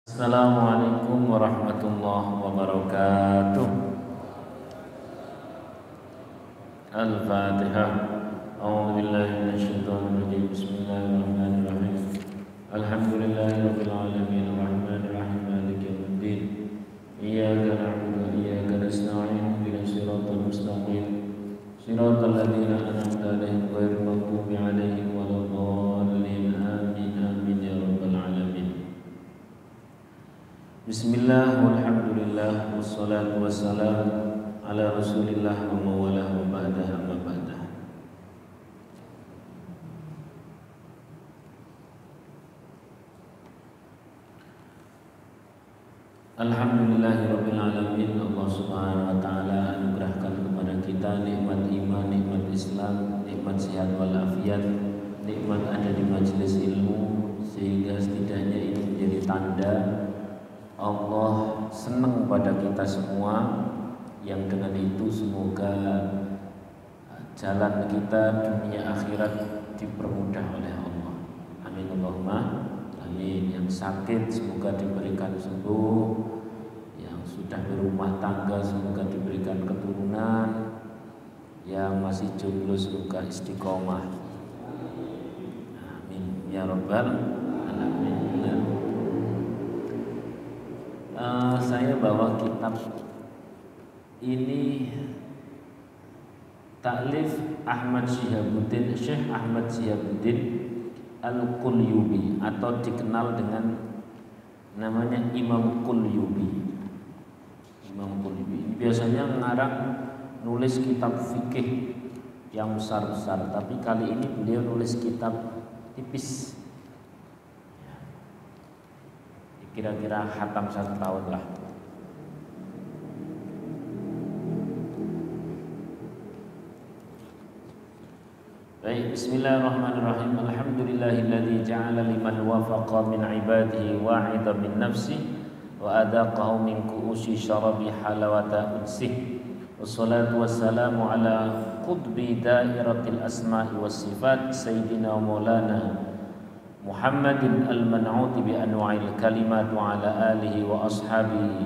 Assalamualaikum warahmatullahi wabarakatuh. Al-Fatihah. A'udzu billahi minasyaitonir rajim. Bismillahirrahmanirrahim. Alhamdulillahirabbil alamin arrahmanir rahim maliki yaumiddin. Iyyaka na'budu wa iyyaka nasta'in. Ihdinas siratal mustaqim. Siratal ladzina an'amta 'alaihim ghairil maghdubi 'alaihim waladdallin. Amin amin ya rabbal alamin. Bismillah walhamdulillah wassalatu wassalam ala rasulillah wa mawalah wa ba'dah amma ba'dah. Alhamdulillahirabbil alamin. Allah Subhanahu wa taala anugerahkan kepada kita nikmat iman, nikmat Islam, nikmat sehat walafiat, nikmat ada di majelis ilmu, sehingga setidaknya ini menjadi tanda Allah senang pada kita semua, yang dengan itu semoga jalan kita dunia akhirat dipermudah oleh Allah. Amin Allahumma amin. Yang sakit semoga diberikan sembuh, yang sudah berumah tangga semoga diberikan keturunan, yang masih jomblo semoga istiqomah. Amin ya rabbal alamin. Saya bawa kitab ini, taklif Syekh Ahmad Syihabuddin Al-Qulyubi, atau dikenal dengan namanya Imam Qulyubi. Imam Qulyubi ini biasanya ngarang nulis kitab fikih yang besar-besar, tapi kali ini beliau nulis kitab tipis, kira-kira khatam 1 tahun lah. Baik, bismillahirrahmanirrahim. Alhamdulillahilladzi ja'ala liman wafaqa min ibadihi wa'ida min nafsi wa adaqahu min ku'usi syarabi halawata unsih. Wassalatu wassalamu ala qutbi dairatil asma'i was sifat sayyidina wa maulana Muhammadin al-man'uti bi anwa'il kalimat wa ala alihi wa ashabihi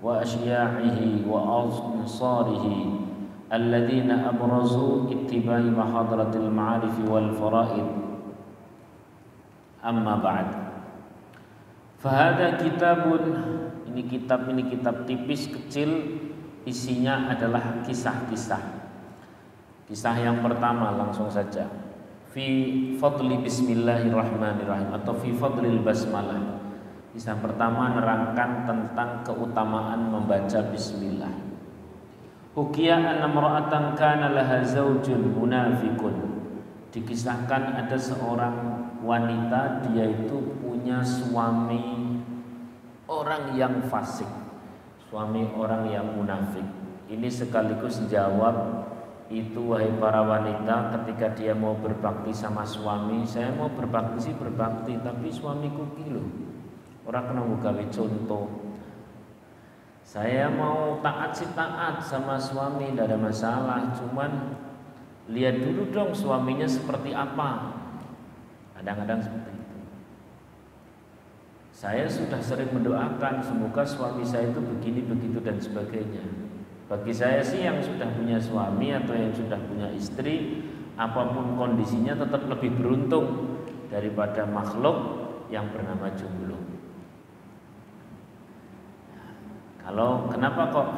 wa asya'ihi wa ansarihi alladzina abrazu ittiba'i mahadratil ma'arifi wal faraid. Amma ba'd. Fahada kitabun, ini kitab tipis kecil, isinya adalah kisah-kisah. Kisah yang pertama langsung saja, fi fadli bismillahirrahmanirrahim, atau fi fadlil basmalah. Kisah pertama nerangkan tentang keutamaan membaca bismillah. Hukiya anna mar'atan kana laha zaujun munafiqun. Dikisahkan ada seorang wanita, dia itu punya suami orang yang fasik, suami orang yang munafik. Ini sekaligus jawab itu, wahai para wanita, ketika dia mau berbakti sama suami. Saya mau berbakti sih berbakti, tapi suamiku kilo orang kena gawe contoh. Saya mau taat sih taat sama suami, tidak ada masalah, cuman lihat dulu dong suaminya seperti apa. Kadang-kadang seperti itu. Saya sudah sering mendoakan semoga suami saya itu begini begitu dan sebagainya. Bagi saya sih yang sudah punya suami atau yang sudah punya istri, apapun kondisinya tetap lebih beruntung daripada makhluk yang bernama jomblo. Kalau kenapa kok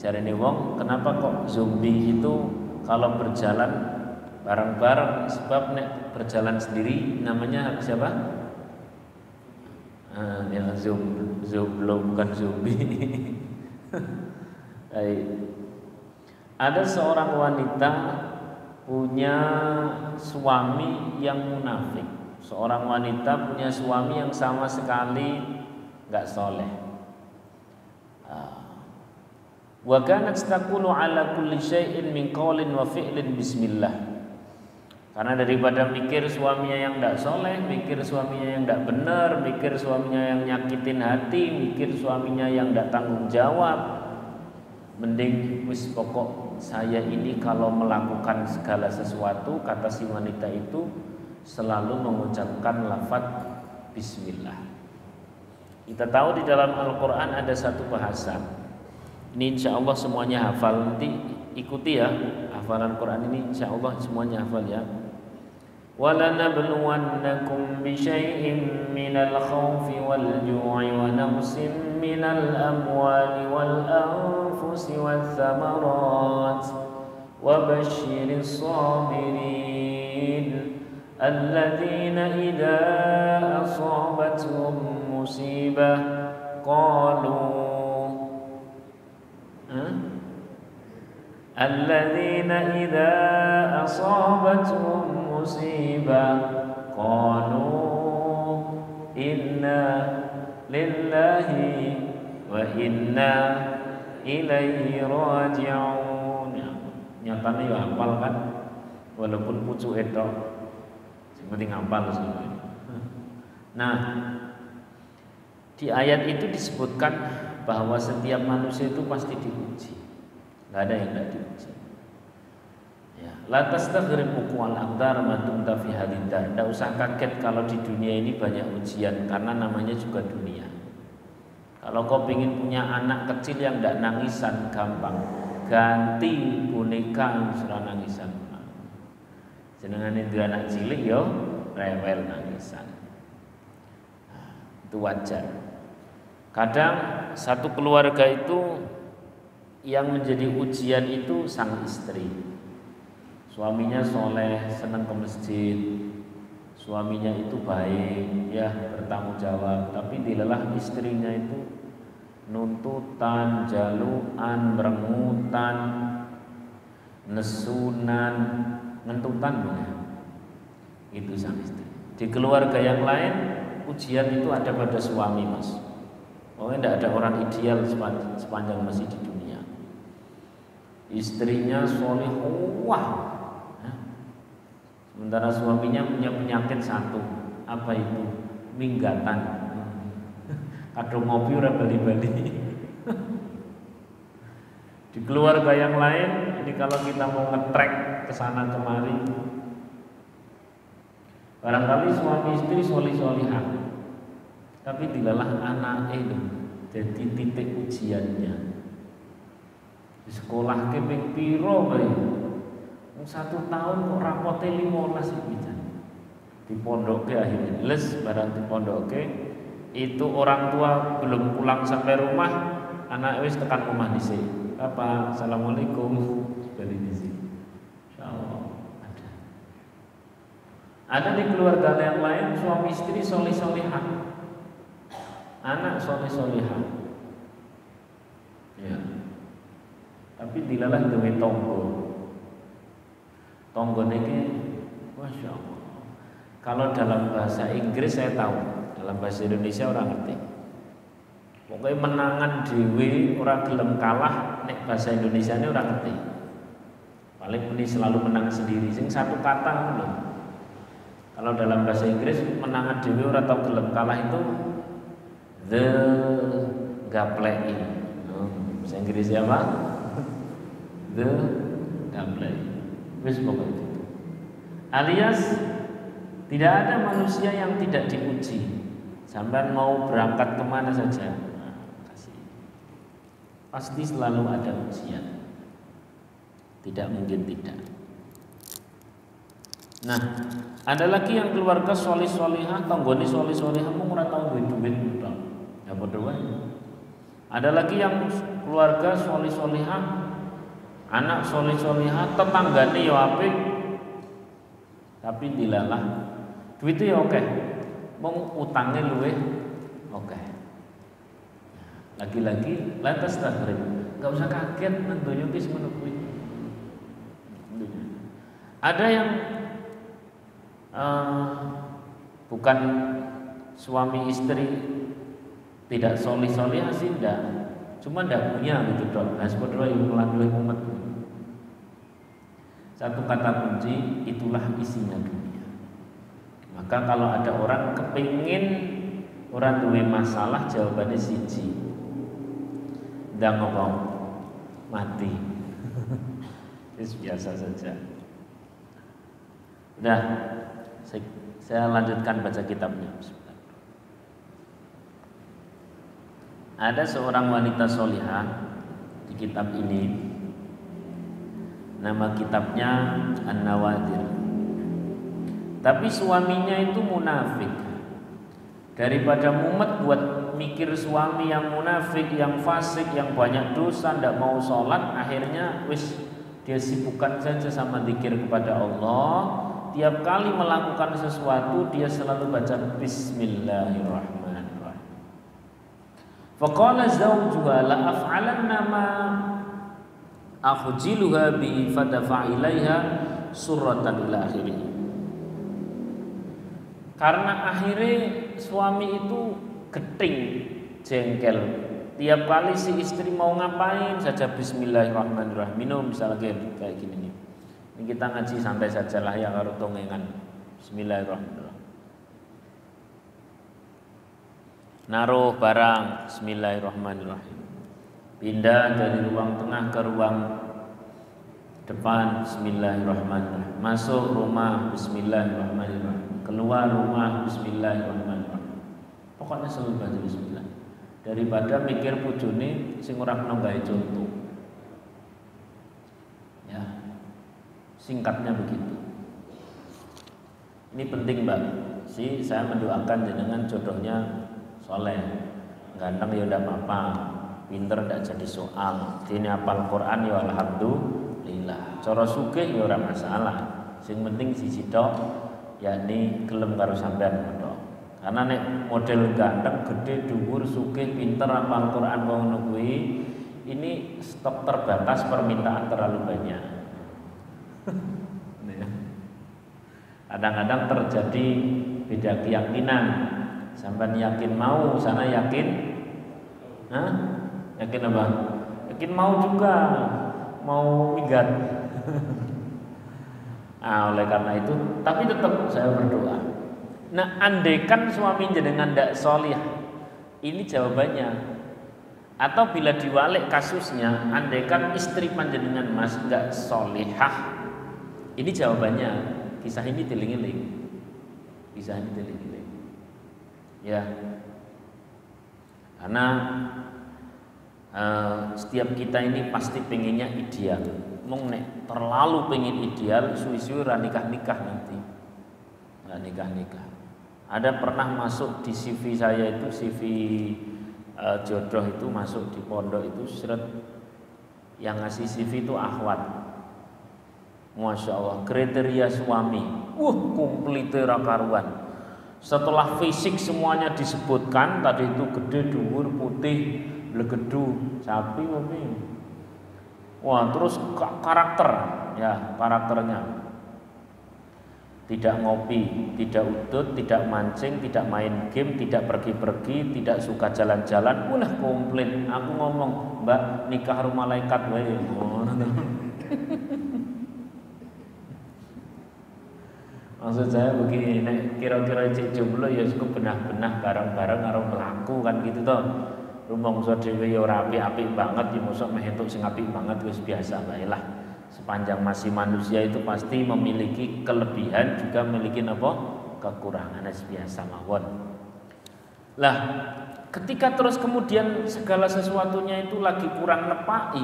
jarene wong, kenapa kok zombie itu kalau berjalan bareng-bareng? Sebab nek berjalan sendiri namanya siapa? Ya zomblo, bukan zombie. Ada seorang wanita punya suami yang munafik. Seorang wanita punya suami yang sama sekali nggak soleh. Wa kanat taqulu ala kulli syai'in min qaulin wa fi'lin bismillah. Karena daripada mikir suaminya yang tidak soleh, mikir suaminya yang tidak benar, mikir suaminya yang nyakitin hati, mikir suaminya yang tidak tanggung jawab, mending wis pokok saya ini kalau melakukan segala sesuatu, kata si wanita itu, selalu mengucapkan lafaz bismillah. Kita tahu di dalam Al-Quran ada satu bahasa. Ini insya Allah semuanya hafal. Nanti ikuti ya hafalan Quran ini, insya Allah semuanya hafal ya. وَلَنَبْلُوَنَّكُمْ بِشَيْءٍ مِّنَ الْخَوْفِ وَالْجُوعِ وَنَقْصٍ مِّنَ الْأَمْوَالِ وَالْأَنفُسِ وَالثَّمَرَاتِ وَبَشِّرِ الصَّابِرِينَ الَّذِينَ إِذَا أَصَابَتْهُم مُّصِيبَةٌ قَالُوا الذين إذا أصابتهم مصيبة قالوا إنا لله وإنا إليه راجعون. Nyatanya ya hafal kan, walaupun pucuk itu, yang penting hafal semua. Nah, di ayat itu disebutkan bahwa setiap manusia itu pasti diuji. Nggak ada yang nggak diuji. Ya, la tastaghrib wal aqdar ma dumta fi hadidar. Nggak usah kaget kalau di dunia ini banyak ujian, karena namanya juga dunia. Kalau kau ingin punya anak kecil yang nggak nangisan, gampang. Ganti boneka surah nangisan. Jenengan itu anak cilik yo rewel nangisan. Nah, itu wajar. Kadang satu keluarga itu yang menjadi ujian itu sang istri. Suaminya soleh, senang ke masjid, suaminya itu baik, ya bertanggung jawab, tapi dilelah istrinya itu nuntutan, jaluan, berengutan, nesunan, ngentutan punya. Itu sang istri. Di keluarga yang lain ujian itu ada pada suami, mas. Pokoknya tidak ada orang ideal sepanjang masih di dunia. Istrinya solihah, sementara suaminya punya penyakit satu, apa itu? Minggatan. Kadung ngopi ora bali-bali. Di keluarga yang lain, ini kalau kita mau ngetrek ke sana kemari, barangkali suami istri solih-solihah, tapi dilalah anak itu jadi titik ujiannya. Di sekolah ke ping piro bae. 1 tahun kok rapote 15 pisan. Di pondok ke akhirnya les barang di pondok ke itu orang tua belum pulang sampai rumah, anak wis tekan rumah dhisik. Apa? Assalamualaikum. Bali dhisik. Insyaallah ada. Ada di keluarga yang lain suami istri solih-solihah. Anak solih-solihah. Ya. Tapi dilalah gawe tonggo. Tonggo niki Masya Allah. Kalau dalam bahasa Inggris saya tahu, dalam bahasa Indonesia orang ngerti. Pokoknya menangan dewe, orang gelem kalah, nek bahasa Indonesia ini orang ngerti. Paling ini selalu menang sendiri. Sing satu kata loh. Kalau dalam bahasa Inggris menangan dewe orang tahu gelem kalah itu the gaplei. Bahasa Inggrisnya apa? The gaplei. Wis pokoknya itu. Alias tidak ada manusia yang tidak diuji. Sampai mau berangkat kemana saja, pasti selalu ada ujian. Tidak mungkin tidak. Nah, ada lagi yang keluarga solih-solihah, tanggone solih-solihah mung ora tau duit-duit tok. Ya padha wae. Ada lagi yang keluarga solih-solihah, anak solih-solihah, tetanggane ya apik, tapi dilalah duitnya ya oke, mau utangnya luweh oke. Lagi-lagi lantas takrib, nggak usah kaget nandonya wis ngono kuwi. Ada yang bukan suami istri tidak solih-solihah sih enggak, cuma enggak punya gitu dok. Hasbunallah wa ni'mal wakil. Satu kata kunci, itulah isinya dunia. Maka kalau ada orang kepingin orang duwe masalah, jawabannya siji, ndang ngomong mati. Itu biasa saja. Udah, saya lanjutkan baca kitabnya. ada seorang wanita solihah di kitab ini, nama kitabnya An-Nawadir. Tapi suaminya itu munafik. Daripada mumet buat mikir suami yang munafik, yang fasik, yang banyak dosa, tidak mau sholat, akhirnya wis dia sibukkan saja sama zikir kepada Allah. Tiap kali melakukan sesuatu dia selalu baca Bismillahirrahmanirrahim. Faqala zawjuha la af'alanna ma akhjiluha bi fadafa ilaiha surratan ila akhirih. Karena akhirnya suami itu geting, jengkel. Tiap kali si istri mau ngapain saja Bismillahirrahmanirrahim. Minum misalnya kayak gini nih. Ini kita ngaji santai saja lah ya karo tongengan. Bismillahirrahmanirrahim. Naruh barang Bismillahirrahmanirrahim. Pindah dari ruang tengah ke ruang depan Bismillahirrahmanirrahim. Masuk rumah Bismillahirrahmanirrahim. Keluar rumah Bismillahirrahmanirrahim. Pokoknya selalu baca bismillah. Daripada mikir bojone sing ora kena gawe contoh. Ya. Singkatnya begitu. Ini penting, Mbak. Saya mendoakan jenengan jodohnya soleh. Ganteng ya udah apa-apa, pinter ndak jadi soal. Dene hafal Quran ya alhamdulillah. Cara sugih ya ora masalah. Sing penting siji tok, yakni gelem karo sampean modho. Karena nek model ganteng, gede, dhuwur, sugih, pinter hafal Quran ngono kuwi, ini stok terbatas, permintaan terlalu banyak. Kadang-kadang terjadi beda keyakinan. Sampai yakin mau, sana yakin, yakin apa? Yakin mau juga, mau minggat. Oleh karena itu, tapi tetap saya berdoa. Nah, andaikan suami jenengan tidak solih, ini jawabannya. Atau bila diwalik kasusnya, andaikan istri panjenengan mas nggak solihah, ini jawabannya. Kisah ini diling-iling. Kisah ini diling-iling. Ya, karena setiap kita ini pasti pengennya ideal. Mung nek terlalu pengen ideal, suwi-suwi ra nikah-nikah nanti. Nggak nikah-nikah. Ada pernah masuk di CV saya itu, CV jodoh itu masuk di pondok itu seret, yang ngasih CV itu akhwat. Masya Allah, kriteria suami, komplit karuan. Setelah fisik semuanya disebutkan, tadi itu gede, dhuwur, putih, blegedu, sapi, mobil. Wah, terus karakter, ya karakternya. Tidak ngopi, tidak udut, tidak mancing, tidak main game, tidak pergi-pergi, tidak suka jalan-jalan, komplit. Aku ngomong, Mbak, nikah rumah malaikat wae. Maksud saya begini, nek kira-kira cek jomblo ya cukup benah-benah bareng-bareng karo mlaku kan gitu toh. Rumangsa dhewe ya ora apik-apik banget, ya mosok meh entuk sing apik banget wis biasa bae lah. Sepanjang masih manusia itu pasti memiliki kelebihan juga memiliki apa? Kekurangan biasa mawon. Lah, ketika terus kemudian segala sesuatunya itu lagi kurang nepai,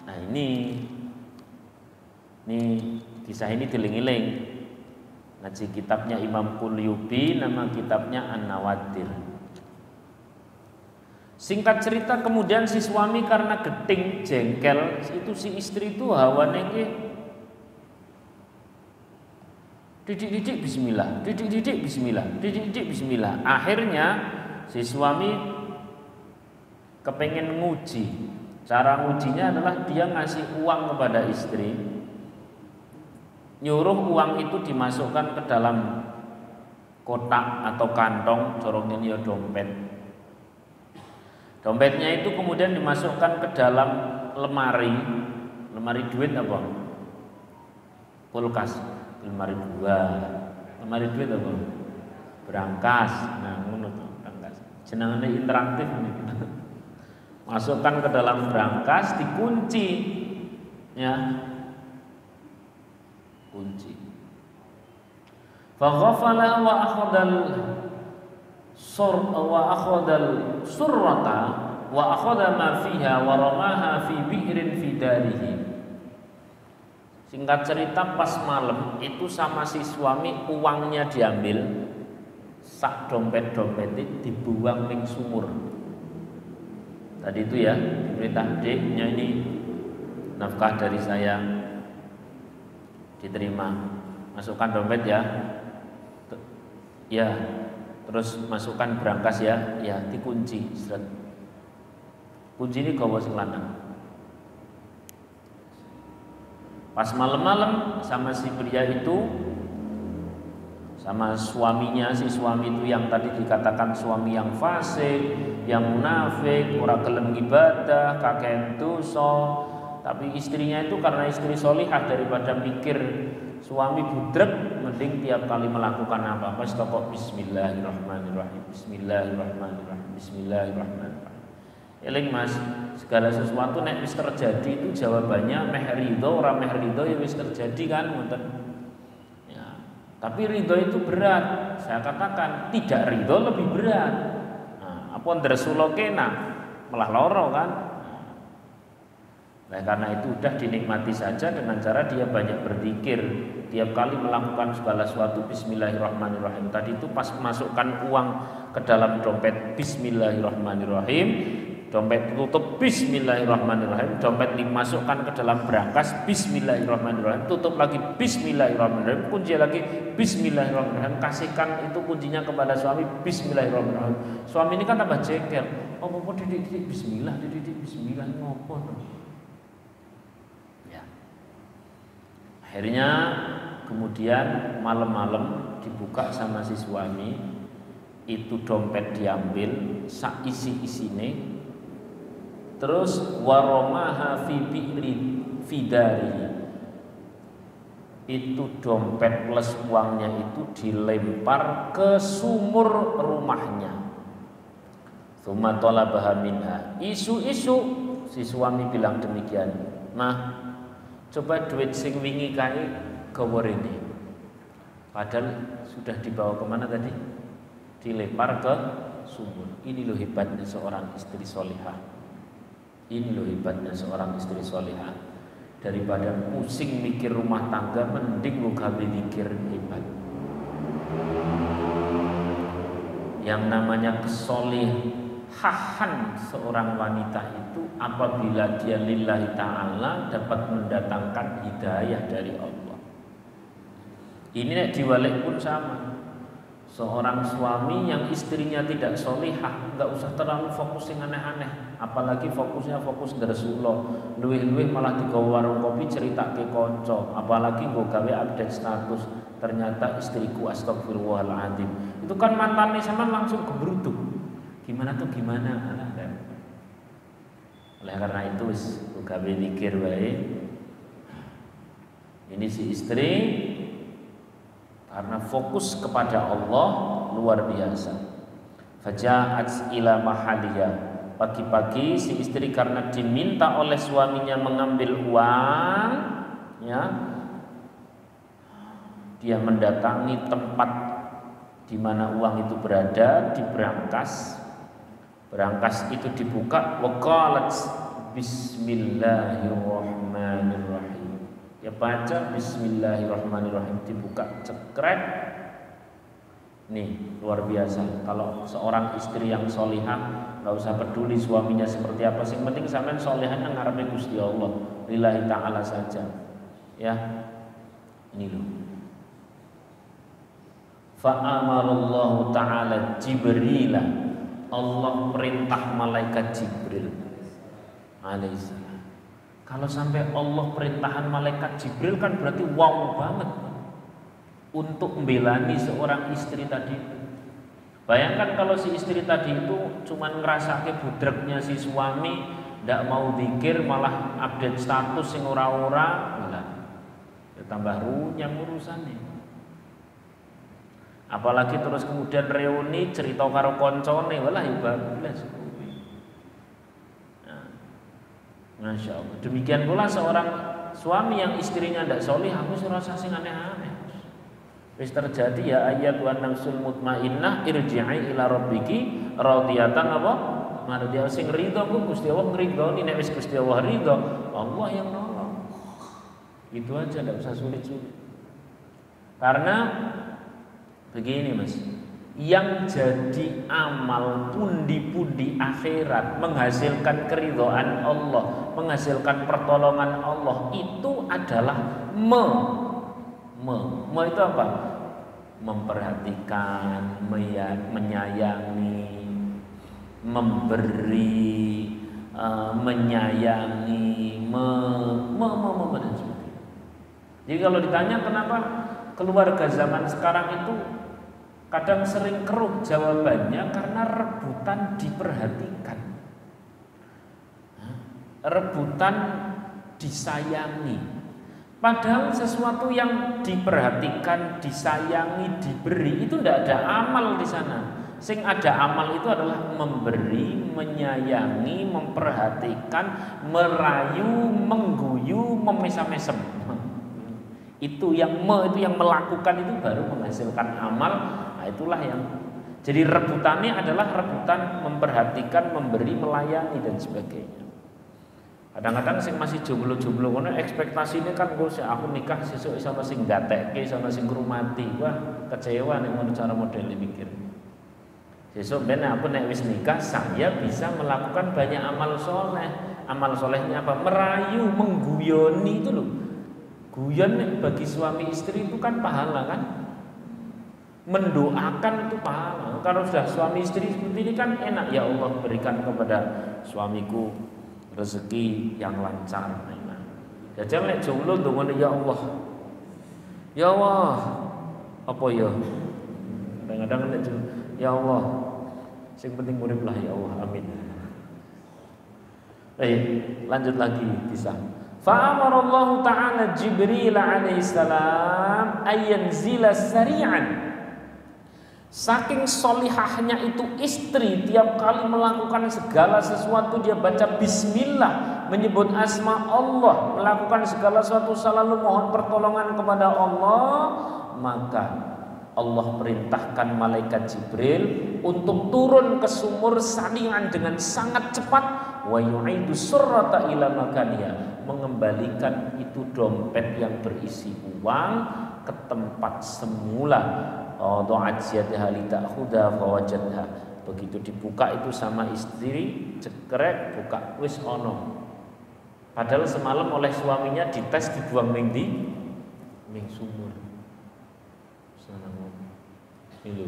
nah ini kisah ini diling-iling. Ngaji kitabnya Imam Qulyubi, nama kitabnya An-Nawadir. Singkat cerita kemudian si suami karena geting, jengkel, itu si istri itu hawane ki didik-didik bismillah, didik-didik bismillah, didik-didik bismillah. Akhirnya si suami kepengen nguji. Cara ngujinya adalah dia ngasih uang kepada istri, nyuruh uang itu dimasukkan ke dalam kotak atau kantong, corongnya ya dompet. Dompetnya itu kemudian dimasukkan ke dalam lemari duit apa? Kulkas, lemari buah. Lemari duit apa? Berangkas. Nah, ngono to, berangkas. Jenengane interaktif nih. Masukkan ke dalam berangkas, dikunci. Ya. Kunci. Fa ghafala wa akhadal surrata, wa akhadha ma fiha wa ramaha fi bi'rin fi darihi. Singkat cerita pas malam itu sama si suami uangnya diambil, sak dompet-dompetnya dibuang ning sumur. Tadi itu ya diperintah, "Deknya ini nafkah dari saya diterima, masukkan dompet ya, ya, terus masukkan berangkas ya, ya dikunci, seret. Kunci ini gawa sing lanang." Pas malam-malam sama si pria itu, sama suaminya, si suami itu yang tadi dikatakan suami yang fasik, yang munafik, ora gelem ibadah, kakek dosa. Tapi istrinya itu karena istri solihah, daripada mikir suami budrek, mending tiap kali melakukan apa-apa stokok bismillahirrahmanirrahim, bismillahirrahmanirrahim, bismillahirrahmanirrahim. Eling Mas, segala sesuatu nek wis terjadi itu jawabannya meh ridho, ora meh ridho ya wis terjadi kan, ngoten. Ya. Tapi ridho itu berat. Saya katakan tidak ridho lebih berat. Nah, apa ndresulo kena malah loro kan. Nah, karena itu udah dinikmati saja dengan cara dia banyak berzikir. Tiap kali melakukan segala sesuatu bismillahirrahmanirrahim. Tadi itu pas masukkan uang ke dalam dompet bismillahirrahmanirrahim. Dompet tutup bismillahirrahmanirrahim, dompet dimasukkan ke dalam berangkas bismillahirrahmanirrahim, tutup lagi bismillahirrahmanirrahim, kunci lagi bismillahirrahmanirrahim, kasihkan itu kuncinya kepada suami bismillahirrahmanirrahim. Suami ini kan tambah jengkel, apa didik bismillah, didik bismillah, ngopo. Ya. Akhirnya kemudian malam-malam dibuka sama si suami, itu dompet diambil sak isi-isine. Terus waromaha fi bi'ri fidari, itu dompet plus uangnya itu dilempar ke sumur rumahnya. Tsumma talabaha minha. Isu-isu si suami bilang demikian. Nah, coba duit sing wingi kae gawa rene. Padahal sudah dibawa kemana tadi? Dilempar ke sumur. Ini loh hebatnya seorang istri solihah. Ini loh hebatnya seorang istri solihah. Daripada pusing mikir rumah tangga, mending lu gawe mikir hebat. Yang namanya kesolihahan seorang wanita itu apabila dia lillahi ta'ala dapat mendatangkan hidayah dari Allah. Ini diwalik pun sama. Seorang suami yang istrinya tidak solihah, nggak usah terlalu fokus yang aneh-aneh, apalagi fokus Rasulullah. Luwih-luwih malah di warung kopi cerita ke konco, apalagi gue gawe update status, ternyata istriku astagfirullahaladzim. Itu kan mantannya sama langsung keberuduk. Gimana tuh gimana? Oleh karena itu gue gawe mikir baik. Ini si istri karena fokus kepada Allah luar biasa. Faja'at ila mahaliya. Pagi-pagi si istri karena diminta oleh suaminya mengambil uang, ya, dia mendatangi tempat di mana uang itu berada, di berangkas. Berangkas itu dibuka, waqalat bismillahirrahmanirrahim. Ya baca bismillahirrahmanirrahim, dibuka cekrek. Nih luar biasa. Kalau seorang istri yang solihah, nggak usah peduli suaminya seperti apa, sing penting sampean solihahnya ngarepe Gusti Allah lillahi ta'ala saja. Ya, ini loh. Fa'amarallahu ta'ala Jibril, Allah perintah malaikat Jibril alaihissalam. Kalau sampai Allah perintahan malaikat Jibril kan berarti wow banget untuk membelani seorang istri tadi. Bayangkan kalau si istri tadi itu cuman ngerasake budreknya si suami, ndak mau zikir, malah update status sing ora-ora, ya tambah runyam urusannya. Apalagi terus kemudian reuni cerita karo koncone, walah ya bablas. Masya Allah. Demikian pula seorang suami yang istrinya tidak solih, aku serasa sing aneh-aneh. Wis terjadi ya ayat wa nafsul mutmainnah irji'i ila rabbiki radiyatan apa? Mari dia sing ridho ku Gusti Allah ngridhoni, nek wis Gusti Allah ridho, Allah yang nolong. Itu aja, enggak usah sulit-sulit. Karena begini Mas, yang jadi amal pundi-pundi akhirat menghasilkan keridhaan Allah, menghasilkan pertolongan Allah itu adalah itu apa? Memperhatikan, menyayangi, memberi, menyayangi, dan sebagainya. Jadi kalau ditanya kenapa keluarga zaman sekarang itu kadang sering keruh, jawabannya karena rebutan diperhatikan, rebutan disayangi. Padahal sesuatu yang diperhatikan, disayangi, diberi itu tidak ada amal di sana. Sing ada amal itu adalah memberi, menyayangi, memperhatikan, merayu, mengguyu, memesam-mesem. Itu yang melakukan itu baru menghasilkan amal. Nah, itulah yang jadi rebutannya adalah rebutan memperhatikan, memberi, melayani dan sebagainya. Kadang-kadang sing masih jomblo-jomblo ngono ekspektasine kan aku nikah sesuk iso ana sing gatekke, iso ana sing ngrumati. Wah, kecewa nek ngono cara model mikir. Sesuk ben aku nek wis nikah saya bisa melakukan banyak amal soleh. Amal solehnya apa? Merayu, mengguyoni itu loh. Guyon bagi suami istri itu kan pahala kan? Mendoakan itu pahala. Kalau sudah suami istri seperti ini kan enak, ya Allah berikan kepada suamiku rezeki yang lancar. Jadi nek jomblo ndongone ya Allah. Ya Allah. Apa ya? Kadang-kadang nek ya Allah. Sing penting urip lah ya Allah. Amin. Baik, lanjut lagi kisah. Fa amara Allah Ta'ala Jibril alaihi salam ayanzila sari'an. Saking solihahnya itu istri, tiap kali melakukan segala sesuatu dia baca bismillah, menyebut asma Allah, melakukan segala sesuatu selalu mohon pertolongan kepada Allah, maka Allah perintahkan malaikat Jibril untuk turun ke sumur Sani'an dengan sangat cepat, wa yu'idu surrata ila makaniha, mengembalikan itu dompet yang berisi uang ke tempat semula. Begitu dibuka itu sama istri, cekrek buka wis ono. Padahal semalam oleh suaminya dites dibuang ning sumur. Ini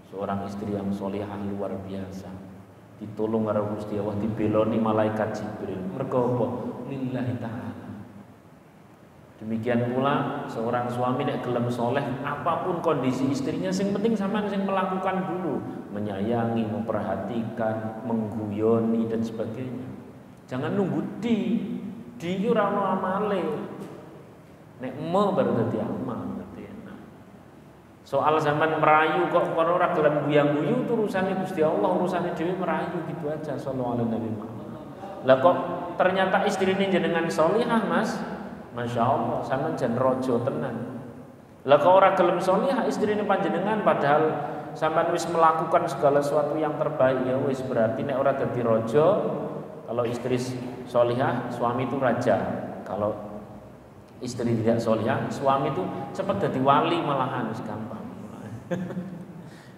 seorang istri yang solihah luar biasa, ditolong karo Gusti Allah, dibeloni malaikat Jibril. Mergo apa? Lillahi ta'ala. Demikian pula seorang suami nek gelem soleh, apapun kondisi istrinya, sing penting sampean sing melakukan dulu, menyayangi, memperhatikan, mengguyoni dan sebagainya. Jangan nunggu di ora ono amale. Nek baru dadi amal, dadi enak. Soal zaman merayu kok kono ora gelem guyang-guyu, itu urusane Gusti Allah, urusane dhewe merayu gitu aja. Sallallahu alaihi wasallam. Lah kok ternyata istrine jenengan solihah, Mas? Masya Allah, sampean jan rojo tenan. Lah kok ora gelem solihah istrine panjenengan, padahal sampean wis melakukan segala sesuatu yang terbaik, ya wis berarti nek ora dadi rojo. Kalau istri solihah, suami itu raja. Kalau istri tidak solihah, suami itu cepat jadi wali malahan, gampang.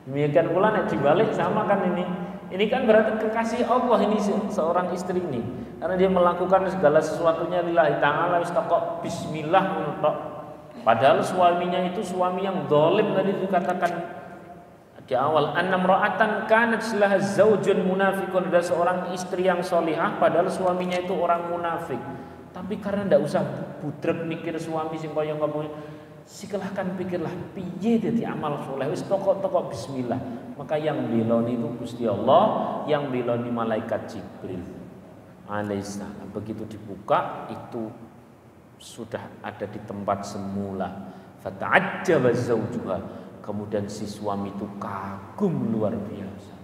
Demikian pula nek dibalik sama kan ini. Ini kan berarti kekasih Allah ini seorang istri ini. Karena dia melakukan segala sesuatunya lillahi ta'ala, wis kok bismillah untuk. Padahal suaminya itu suami yang zalim tadi dikatakan di awal, annamra'atan kanat laha zaujun munafiqun, ada seorang istri yang solihah padahal suaminya itu orang munafik. Tapi karena ndak usah budrek mikir suami sing kaya ngomong, silahkan pikirlah piye dadi amal soleh, wis tokok-tokok bismillah. Maka yang beloni itu Gusti Allah, yang beloni malaikat Jibril alaihissalam. Begitu dibuka itu sudah ada di tempat semula. Fata'ajjaba zawjuha, kemudian si suami itu kagum luar biasa.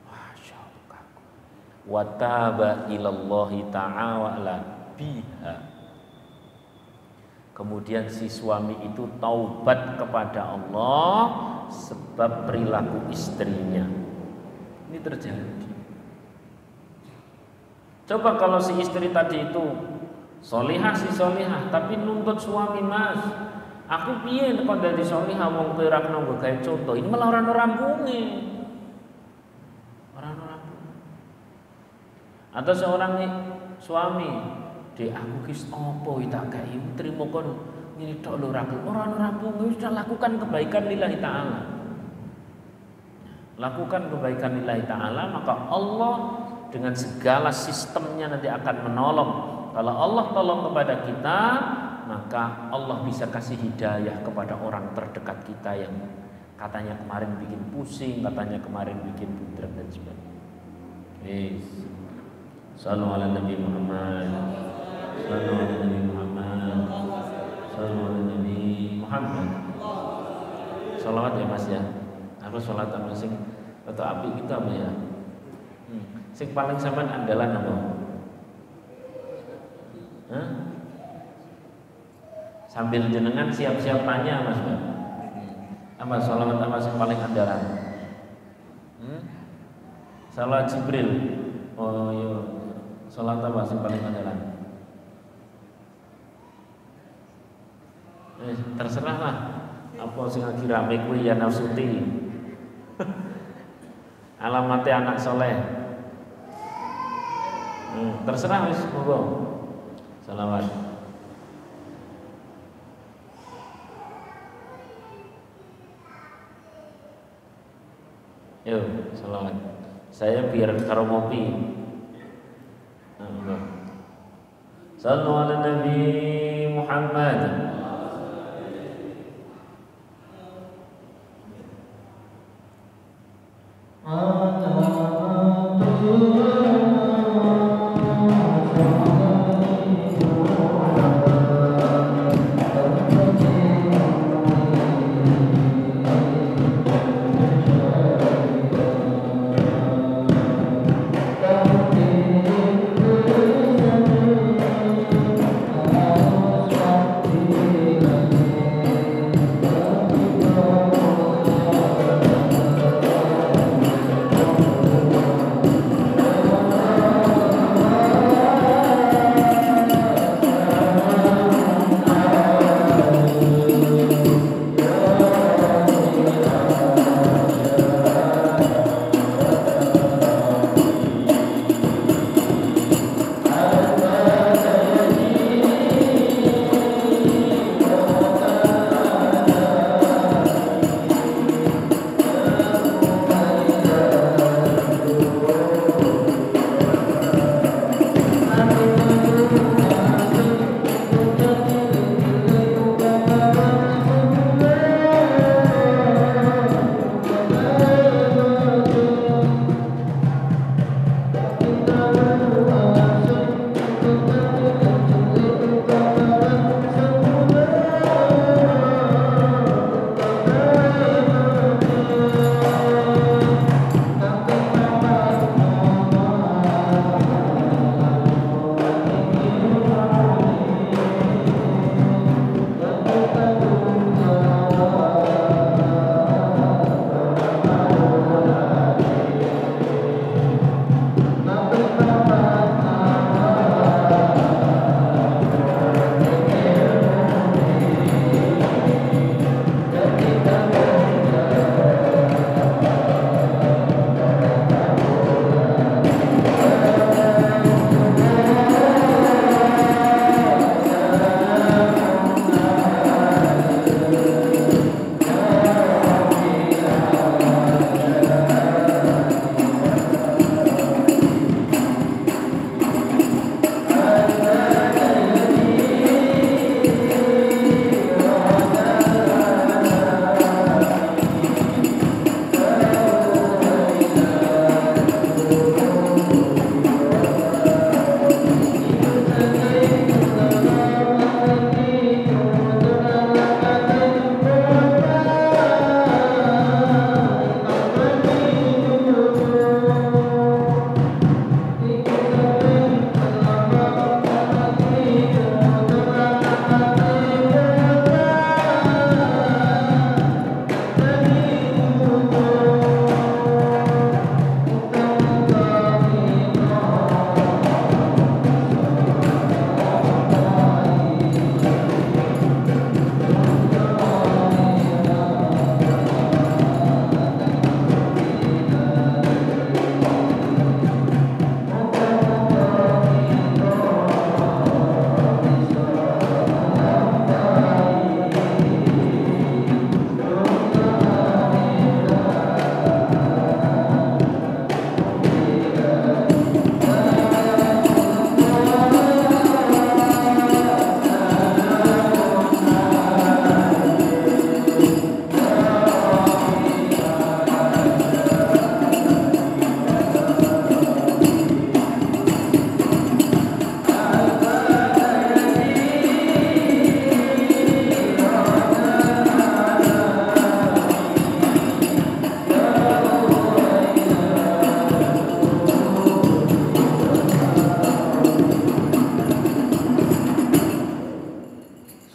Masya Allah, kagum. Wa taba ilallahi ta'ala biha. Kemudian si suami itu taubat kepada Allah sebab perilaku istrinya. Ini terjadi. Coba kalau si istri tadi itu solihah si solihah, tapi nuntut suami, mas, aku piye kok dadi solihah wong kowe ora kena nggo gawe contoh. Ini malah ora rampunge. Ora rampunge. Atau seorang suami, "Dek, aku kis opo tak gawe trimo kon ngene tok lho ora rampunge, wis lakukan kebaikan lillahi taala." Lakukan kebaikan lillahi taala, maka Allah dengan segala sistemnya nanti akan menolong. Kalau Allah tolong kepada kita, maka Allah bisa kasih hidayah kepada orang terdekat kita yang katanya kemarin bikin pusing, katanya kemarin bikin budrag dan sebagainya. Sallu ala Nabi Muhammad. Sallu ala Nabi Muhammad. Sallu ala Nabi Muhammad. Salawat ya mas ya. Aku sholat sama sing atau api kita apa ya? Sing paling sampean andalan apa? Hah? Sambil jenengan siap-siap tanya mas. Apa sholawat apa sing paling andalan? Salat Jibril. Oh iya. Salat apa sing paling andalan? Terserah lah. Apa sing lagi rame kuwi ya nafsuti. Alamatnya anak soleh. Terserah wis monggo. Salawat. Yo, salawat. Saya biar karo ngopi. Sallu ala Nabi Muhammad.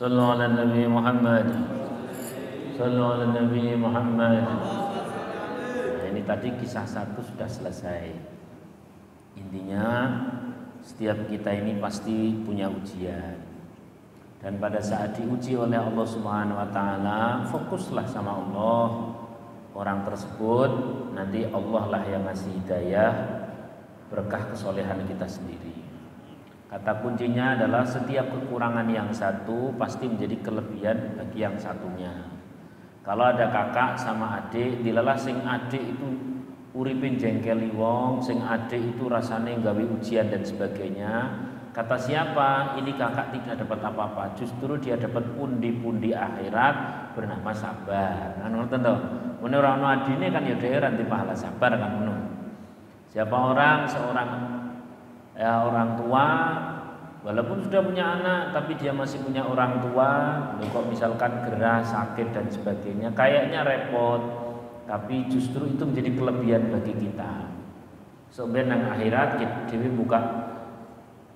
Sallu ala Nabi Muhammad. Sallu ala Nabi Muhammad. Nah, ini tadi kisah satu sudah selesai. Intinya setiap kita ini pasti punya ujian. Dan pada saat diuji oleh Allah Subhanahu wa taala, fokuslah sama Allah. Orang tersebut nanti Allah lah yang ngasih hidayah, berkah kesolehan kita sendiri. Kata kuncinya adalah setiap kekurangan yang satu pasti menjadi kelebihan bagi yang satunya. Kalau ada kakak sama adik, dilalah sing adik itu uripin jengkeli wong, sing adik itu rasanya gawe ujian dan sebagainya. Kata siapa? Ini kakak tidak dapat apa-apa, justru dia dapat pundi-pundi akhirat bernama sabar. Kan ngerti toh? Mun ora ono adine kan ya dhewe ranti pahala sabar kan ngono. Siapa seorang orang tua walaupun sudah punya anak tapi dia masih punya orang tua, kok misalkan gerah, sakit dan sebagainya, kayaknya repot, tapi justru itu menjadi kelebihan bagi kita. Sebenarnya nang akhirat dhewe buka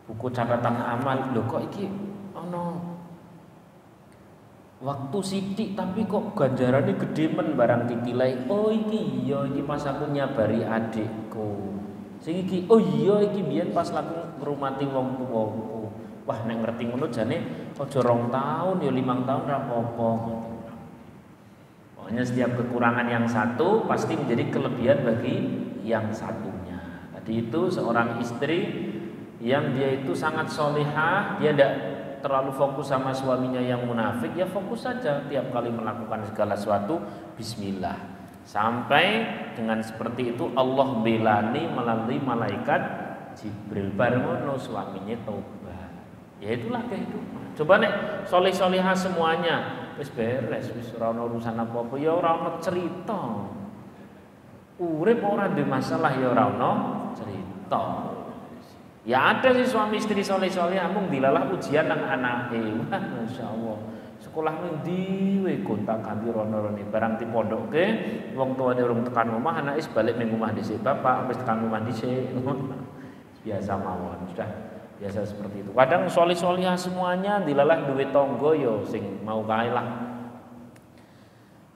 buku catatan amal, lho kok iki ono waktu sithik tapi kok ganjarane gede men barang ditilai. Oh iki iya iki pas aku nyabari adikku. Sing iki oh iya iki biyen pas laku ngrumati wong tuwaku. Wah nek ngerti ngono jane aja 2 tahun ya 5 tahun ra apa-apa. Pokoknya setiap kekurangan yang satu pasti menjadi kelebihan bagi yang satunya. Tadi itu seorang istri yang dia itu sangat solihah, dia tidak terlalu fokus sama suaminya yang munafik, ya fokus saja tiap kali melakukan segala sesuatu bismillah. Sampai dengan seperti itu Allah belani melalui malaikat Jibril barengono suaminya taubat. Ya itulah kehidupan. Coba nek solih-solihah semuanya wis beres, wis ora ono urusan apa-apa, ya ora ono cerita. Urip ora ndek masalah ya ora ono cerita. Ya ada sih suami istri soleh-soleh amung dilalah ujian nang anake. Wah, masyaallah. Sekolah ngendi we gonta-ganti rono-rone barang dipondokke, wong tuane urung tekan omah, anake balik ning omah dhisik, bapak wis tekan omah dhisik. Biasa mawon, sudah biasa seperti itu. Kadang soleh-solehah semuanya dilalah duwe tangga yo sing mau kae lah.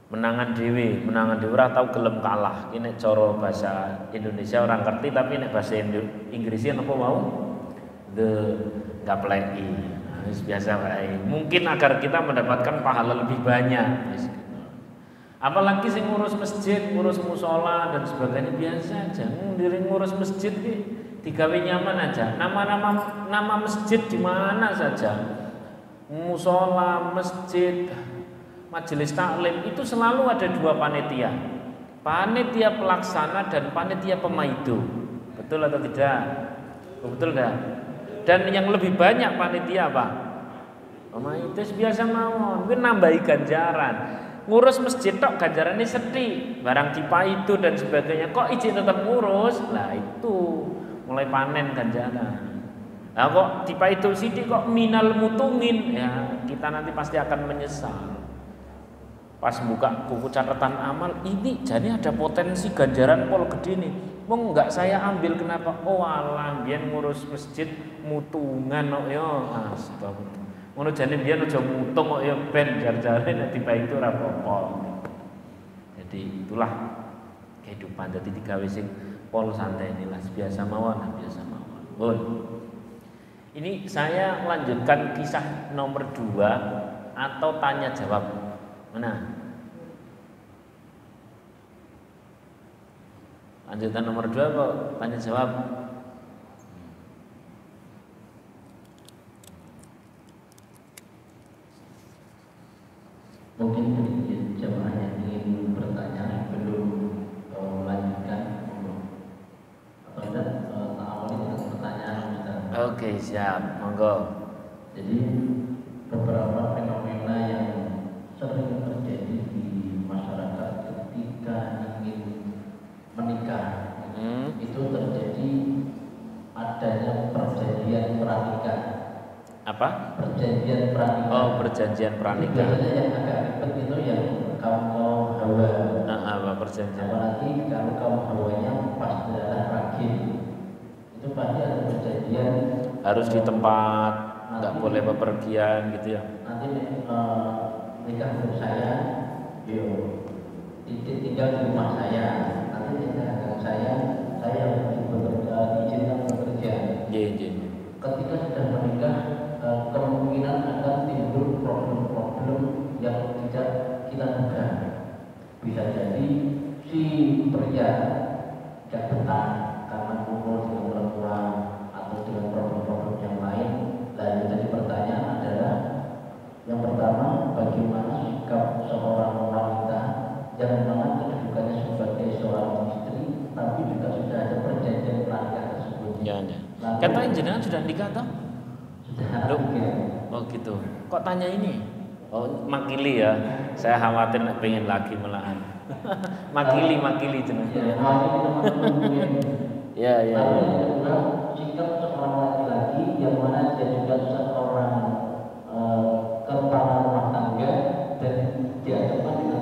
Menangan dewi ora tau gelem kalah. Ini cara bahasa Indonesia orang ngerti, tapi nek bahasa Inggrisnya apa mau? Gapleki. Biasa wae. Mungkin agar kita mendapatkan pahala lebih banyak. Apalagi sing ngurus masjid, ngurus musola dan sebagainya biasa aja. Diri ngurus masjid digawe nyaman aja. Nama masjid di mana saja. Musola, masjid, majelis taklim itu selalu ada 2 panitia. Panitia pelaksana dan panitia pemaido. Betul atau tidak? Betul enggak? Dan yang lebih banyak panitia apa? Pemaido biasa mawon, kuwi nambahi ganjaran. Ngurus masjid tok ganjarannya sedih. Barang dipaido dan sebagainya kok izin tetap ngurus. Lah itu mulai panen ganjaran. Nah kok dipaido sithik kok minal mutungin, ya kita nanti pasti akan menyesal. Pas buka buku catatan amal ini jadi ada potensi ganjaran pol gede nih. Mau nggak saya ambil kenapa? Oh alah biyen ngurus masjid mutungan kok ya. Astagfirullah. Ngono jane biyen aja mutung kok ya ben jar-jare nek tiba itu ora apa-apa. Jadi itulah kehidupan. Jadi digawe sing pol santai inilah biasa mawon, biasa mawon. Bon. Ini saya melanjutkan kisah nomor 2 atau tanya jawab. Mana? Lanjutan nomor 2 kok tanya jawab. Mungkin jemaah yang ingin bertanya belum melanjutkan atau tidak awali dengan pertanyaan kita. Oke, siap, monggo. Jadi beberapa fenomena yang sering terjadi di masyarakat ketika ingin menikah itu terjadi adanya perjanjian pranikah. Apa? Perjanjian pranikah. Oh, perjanjian pranikah. Biasanya yang agak ribet itu yang kaum Hawa. Apa perjanjian? Apalagi kalau kaum Hawanya pas adalah ragil, itu pasti ada perjanjian harus di tempat nggak boleh bepergian gitu ya. Nanti nikah untuk saya, tinggal di rumah saya. Nanti nikah dengan saya diizinkan bekerja. Iya. Ketika sudah menikah, kemungkinan akan timbul problem-problem yang tidak kita duga. Bisa jadi si pria tidak betah karena kumpul dengan perempuan atau dengan problem-problem yang lain. Dan jadi pertanyaan adalah, yang pertama, bagaimana sikap seorang wanita yang memang kedudukannya sebagai seorang istri, tapi juga sudah ada perjanjian pernikahan tersebut. Ya. Katanya jenengan sudah nikah toh? Sudah. Oh gitu. Kok tanya ini? Oh makili ya. Saya khawatir pengen lagi malahan. makili jenengan. Ya, teman-teman. Ya. Lalu yang kedua, sikap seorang laki-laki yang mana dia juga seorang kepala rumah tangga dan dihadapkan dengan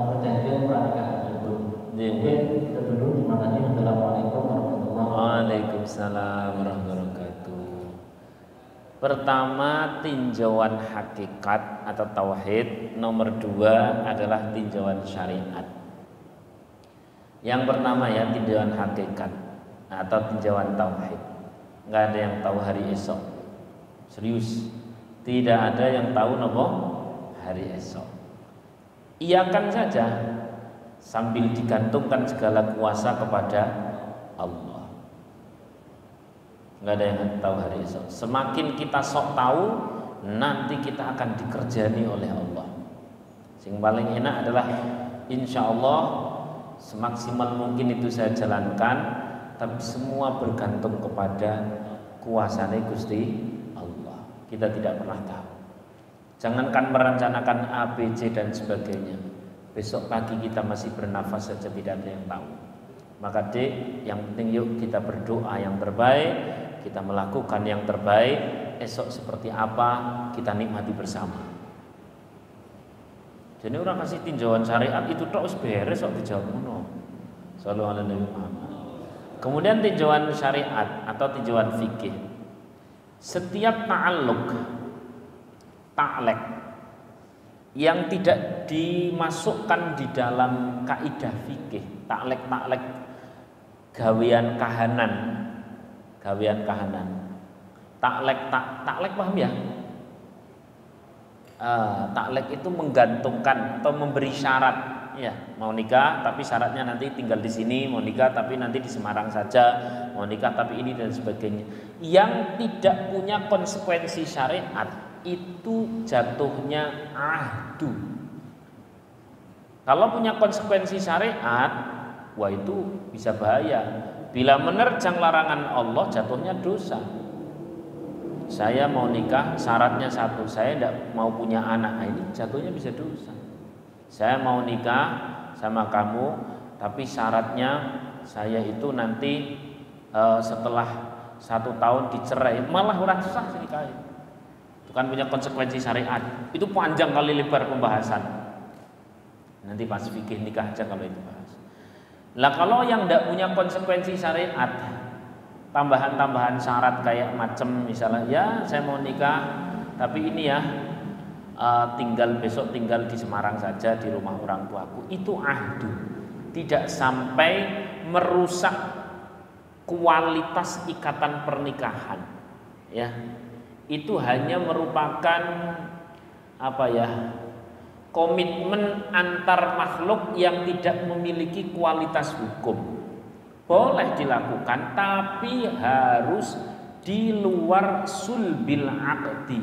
perjanjian pernikahan tersebut. Oke, kita dulu. Terima kasih. Assalamualaikum warahmatullahi wabarakatuh. Waalaikumsalam warahmatullahi wabarakatuh. Pertama, tinjauan hakikat atau tauhid. Nomor 2 adalah tinjauan syariat. Yang pertama ya, tinjauan hakikat atau tinjauan tauhid. Nggak ada yang tahu hari esok. Serius, tidak ada yang tahu nopo hari esok. Iakan saja sambil digantungkan segala kuasa kepada Allah. Nggak ada yang tahu hari esok. Semakin kita sok tahu, nanti kita akan dikerjani oleh Allah. Yang paling enak adalah insya Allah semaksimal mungkin itu saya jalankan, tapi semua bergantung kepada kuasanya Gusti Allah. Kita tidak pernah tahu. Jangankan merencanakan A, B, C dan sebagainya. Besok pagi kita masih bernafas saja tidak ada yang tahu. Maka dek, yang penting yuk kita berdoa yang terbaik, kita melakukan yang terbaik. Esok seperti apa kita nikmati bersama. Jadi orang kasih tinjauan syariat itu tok wis beres kok dijawab ngono. Sallallahu alaihi wasallam. Kemudian tinjauan syariat atau tinjauan fikih. Setiap ta'alluq yang tidak dimasukkan di dalam kaidah fikih, ta'alluq gawean kahanan. Ta'alluq paham ya? Ta'alluq itu menggantungkan atau memberi syarat, ya, mau nikah tapi syaratnya nanti tinggal di sini, mau nikah tapi nanti di Semarang saja, mau nikah tapi ini dan sebagainya. Yang tidak punya konsekuensi syariat itu jatuhnya ahdu. Kalau punya konsekuensi syariat, wah itu bisa bahaya. Bila menerjang larangan Allah, jatuhnya dosa. Saya mau nikah, syaratnya satu, saya tidak mau punya anak, ini jatuhnya bisa dosa. Saya mau nikah sama kamu, tapi syaratnya saya itu nanti setelah 1 tahun dicerai, malah orang susah sih nikah. Itu kan punya konsekuensi syariat. Itu panjang kali lebar pembahasan. Nanti pas fikih nikah aja kalau itu bahas. Lah kalau yang tidak punya konsekuensi syariat, tambahan-tambahan syarat kayak macam misalnya ya saya mau nikah tapi ini ya besok tinggal di Semarang saja di rumah orang tuaku, itu ahdu, tidak sampai merusak kualitas ikatan pernikahan, ya. Itu hanya merupakan komitmen antar makhluk yang tidak memiliki kualitas hukum. Boleh dilakukan tapi harus di luar sulbil aqdi.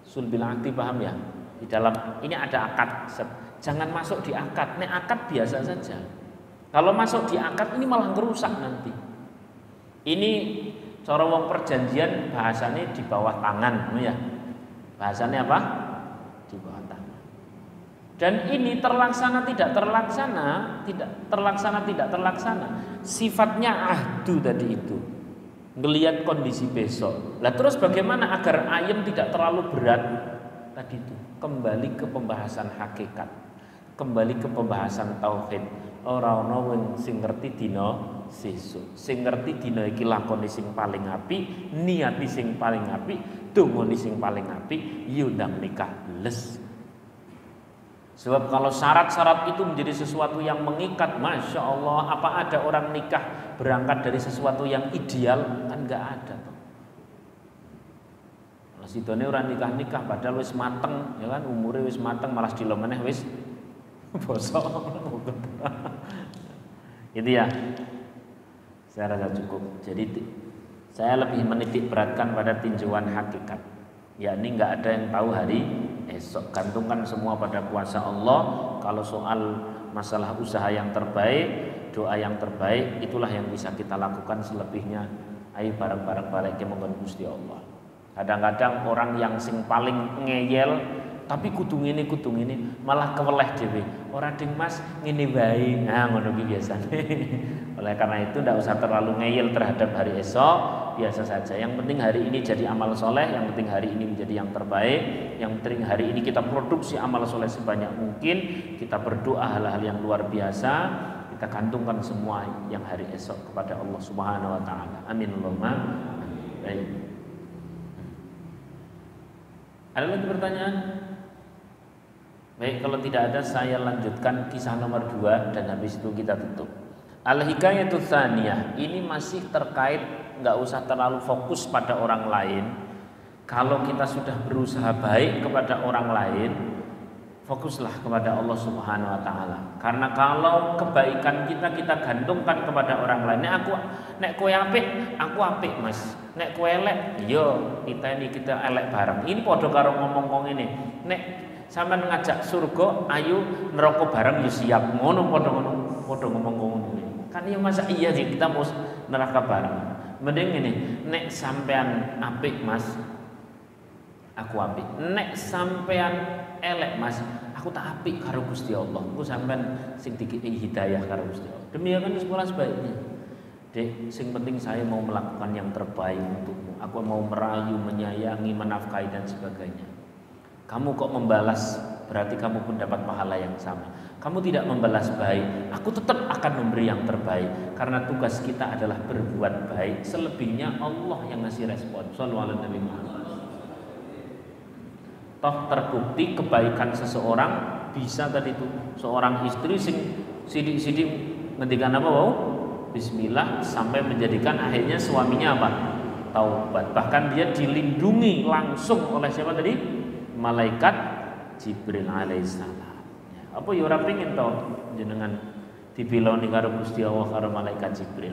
Sulbil aqdi paham ya? Di dalam ini ada akad. Jangan masuk di akad. Nek akad biasa saja. Kalau masuk di akad ini malah ngerusak nanti. Ini cara wong perjanjian bahasanya di bawah tangan, ya. Bahasanya apa? Di bawah tangan. Dan ini terlaksana tidak terlaksana, sifatnya ahdu tadi itu. Ngelihat kondisi besok. Lah terus bagaimana agar ayam tidak terlalu berat? Tadi itu kembali ke pembahasan hakikat, kembali ke pembahasan tauhid. Ora ono wong sing ngerti dina sesuk. Sing ngerti dina iki lakoni sing paling apik, niati sing paling apik, dongani sing paling apik, ya ndang nikah les. Sebab kalau syarat-syarat itu menjadi sesuatu yang mengikat, Masya Allah, apa ada orang nikah berangkat dari sesuatu yang ideal? Kan nggak ada tuh. Kalau sidone orang nikah padahal wis mateng, ya kan, umure wis mateng, malah dilomeneh wis bosok. Itu ya. Saya rasa cukup. Jadi saya lebih menitik beratkan pada tinjauan hakikat. Yakni nggak ada yang tahu hari esok, gantungkan semua pada kuasa Allah. Kalau soal masalah usaha yang terbaik, doa yang terbaik, itulah yang bisa kita lakukan. Selebihnya ayo bareng-bareng balik ke monggon Gusti Allah. Kadang-kadang orang yang sing paling ngeyel tapi kudu ngene malah keweleh dhewe. Ora ding Mas ngene wae. Nah ngono ki biasane. Oleh karena itu tidak usah terlalu ngeyel terhadap hari esok, biasa saja. Yang penting hari ini jadi amal soleh, yang penting hari ini menjadi yang terbaik, yang penting hari ini kita produksi amal soleh sebanyak mungkin, kita berdoa hal-hal yang luar biasa, kita gantungkan semua yang hari esok kepada Allah Subhanahu wa taala. Amin Allahumma. Baik. Ada lagi pertanyaan? Baik, kalau tidak ada saya lanjutkan kisah nomor 2 dan habis itu kita tutup. Al-hikayatu tsaniyah, ini masih terkait, nggak usah terlalu fokus pada orang lain. Kalau kita sudah berusaha baik kepada orang lain, fokuslah kepada Allah Subhanahu wa taala. Karena kalau kebaikan kita gantungkan kepada orang lain. Nek kowe apik, aku apik, Mas. Nek kowe elek, yo kita elek bareng. Ini padha karo ngomong ngene. Nek sampean ngajak surga, ayo neraka bareng yo siap. Ngono padha ngomong ngono. Kan ya masa iya sih kita mau neraka bareng. Mending ini, nek sampean apik Mas, aku apik. Nek sampean elek Mas, aku tak apik karo Gusti Allah. Aku sampean sing dikei hidayah karo Gusti Allah. Demikian sekolah sebaiknya. Dek, sing penting saya mau melakukan yang terbaik untukmu. Aku mau merayu, menyayangi, menafkahi dan sebagainya. Kamu kok membalas, berarti kamu pun dapat pahala yang sama. Kamu tidak membalas baik, aku tetap akan memberi yang terbaik. Karena tugas kita adalah berbuat baik. Selebihnya Allah yang ngasih respon. Shallallahu alaihi wasallam. Toh terbukti kebaikan seseorang bisa tadi itu. Seorang istri sing sidik-sidik ngendikan apa wau? Bismillah sampai menjadikan akhirnya suaminya apa? Taubat. Bahkan dia dilindungi langsung oleh siapa tadi? Malaikat Jibril alaihissalam. Apa ya ora pengin to jenengan dibiloni karo Gusti Allah karo malaikat Jibril.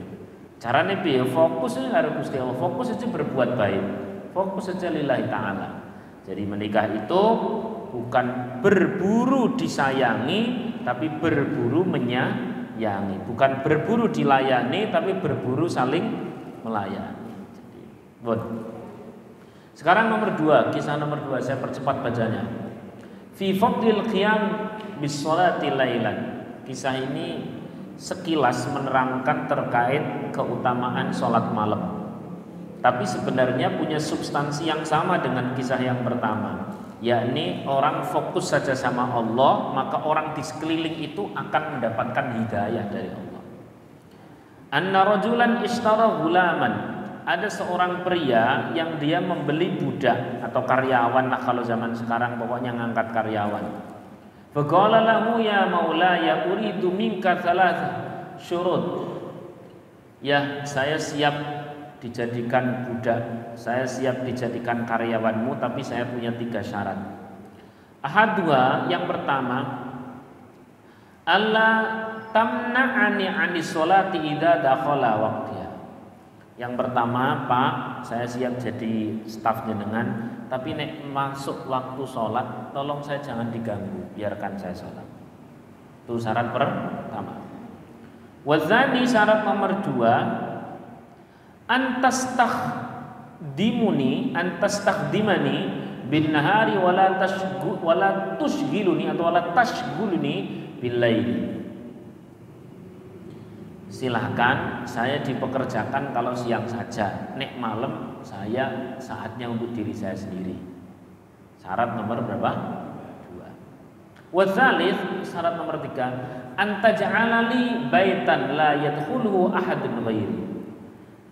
Carane piye? Fokus aja karo Gusti Allah, fokus saja berbuat baik. Fokus saja lillahi taala. Jadi menikah itu bukan berburu disayangi tapi berburu menyayangi. Bukan berburu dilayani tapi berburu saling melayani. Jadi, bon. Sekarang nomor 2, kisah nomor 2 saya percepat bacanya. Fi fadlil qiyam bis sholati lailan. Kisah ini sekilas menerangkan terkait keutamaan sholat malam. Tapi sebenarnya punya substansi yang sama dengan kisah yang pertama, yakni orang fokus saja sama Allah, maka orang di sekeliling itu akan mendapatkan hidayah dari Allah. Anna rajulan ishtara gulaman. Ada seorang pria yang dia membeli budak atau karyawan lah kalau zaman sekarang, pokoknya ngangkat karyawan. Faqala lahu ya maulaya uridu minka thalath syurut. Ya, saya siap dijadikan budak, saya siap dijadikan karyawanmu, tapi saya punya 3 syarat. Ahadua, yang pertama, alla tamna'ani 'anis sholati idza dakhala waqtiha. Yang pertama, Pak, saya siap jadi staf jenengan, tapi nek masuk waktu sholat, tolong saya jangan diganggu, biarkan saya sholat. Itu syarat pertama. Wazani, syarat nomor 2, antastakhdimani bin nahari wala tushghiluni atau wala tashghuluni bil laili. Silahkan saya dipekerjakan kalau siang saja, nek malam saya saatnya untuk diri saya sendiri. Syarat nomor berapa? 2. Wadzalith, syarat nomor 3, anta ja'alali baitan la yadkhuluhu ahadun ghairi.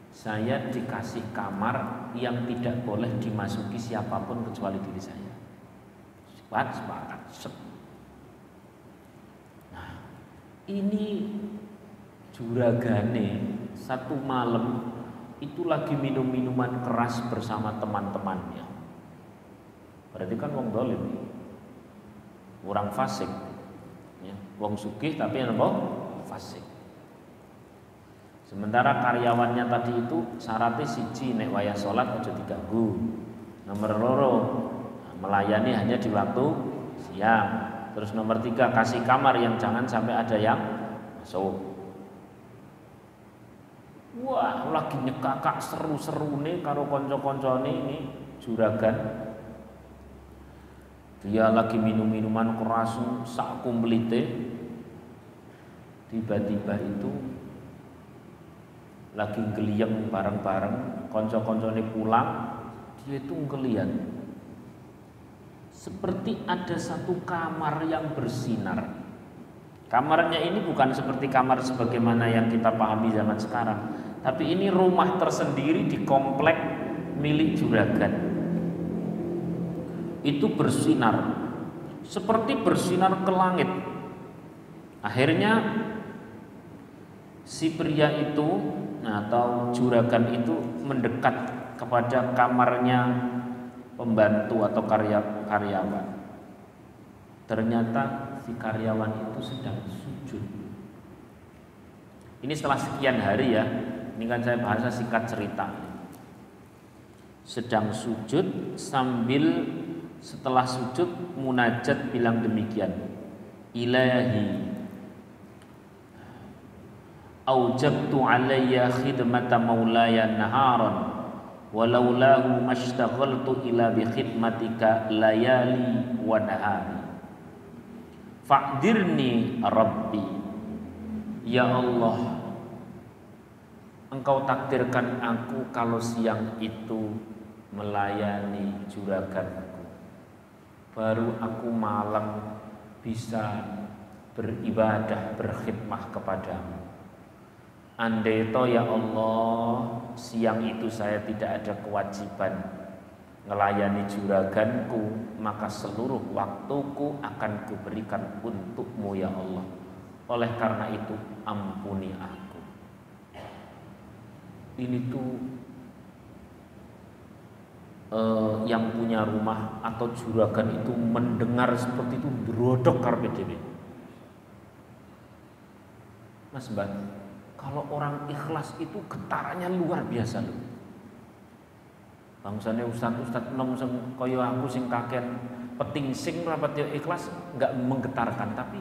Saya dikasih kamar yang tidak boleh dimasuki siapapun kecuali diri saya. Sepakat. Nah, ini juragane satu malam itu lagi minum minuman keras bersama teman-temannya. Berarti kan wong dolim, orang fasik, ya. Wong sugih tapi apa? Fasik. Sementara karyawannya tadi itu syaratnya siji, nek wayah sholat aja diganggu. Nomor loro, melayani hanya di waktu siang. Terus nomor 3, kasih kamar yang jangan sampai ada yang masuk. Wah, lagi nyekakak seru-seru nih karo konco-koncone ini juragan. Dia lagi minum minuman keras sak kumplite. Tiba-tiba itu lagi ngeliyeng bareng-bareng, konco-koncone pulang, dia itu ngeliat seperti ada satu kamar yang bersinar. Kamarnya ini bukan seperti kamar sebagaimana yang kita pahami zaman sekarang, tapi ini rumah tersendiri di komplek milik juragan. Itu bersinar seperti bersinar ke langit. Akhirnya si pria itu atau juragan itu mendekat kepada kamarnya pembantu atau karyawan. Ternyata si karyawan itu sedang sujud. Ini setelah sekian hari ya. Ini kan saya bahasa singkat cerita. Sedang sujud sambil setelah sujud munajat bilang demikian. Ilahi aujabtu alayya khidmata maulaya naharan walaulahu mashtaghaltu ila bi khidmatika layali wa nahari fa'dirni rabbi. Ya Allah, Engkau takdirkan aku kalau siang itu melayani juraganku, baru aku malam bisa beribadah berkhidmah kepadamu. Andai toh ya Allah, siang itu saya tidak ada kewajiban melayani juraganku, maka seluruh waktuku akan kuberikan untukmu ya Allah. Oleh karena itu ampuni aku. Ini tuh yang punya rumah atau juragan itu mendengar seperti itu berodok karpe dhewe. Mas Mbak, kalau orang ikhlas itu getarannya luar biasa loh. Bangsane ustad-ustad nom sing kaya aku sing kaken peting sing rapat yo ikhlas enggak menggetarkan, tapi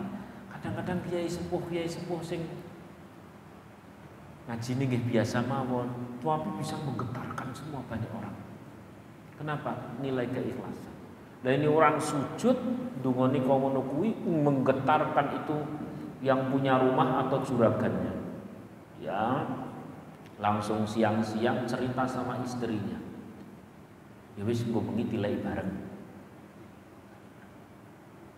kadang-kadang kiai sepuh sing ngajine nggih biasa mawon, tapi bisa menggetarkan semua banyak orang. Kenapa? Nilai keikhlasan. Nah ini orang sujud dungoni kok ngono kuwi menggetarkan itu yang punya rumah atau juragannya. Ya, langsung siang-siang cerita sama istrinya. Ya wis engko bengi dilai bareng.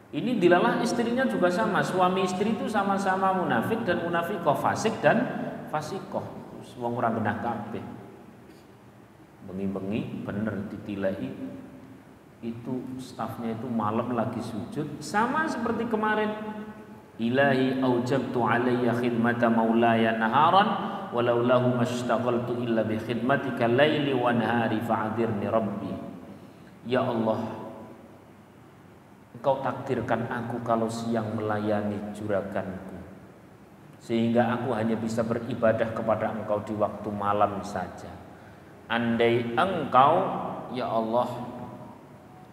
Ini dilalah istrinya juga sama. Suami istri itu sama-sama munafik dan munafiqah, fasik dan fasikoh. Wong ora genah kabeh. Bengi-bengi bener ditilai. Itu stafnya itu malam lagi sujud sama seperti kemarin. Ilahi aujabtu alayya khidmata maulaya naharan walau lahu mashtaghaltu illa bi khidmatika laili wa nahari fa'adirni rabbi. Ya Allah, Engkau takdirkan aku kalau siang melayani juraganku, sehingga aku hanya bisa beribadah kepada Engkau di waktu malam saja. Andai Engkau ya Allah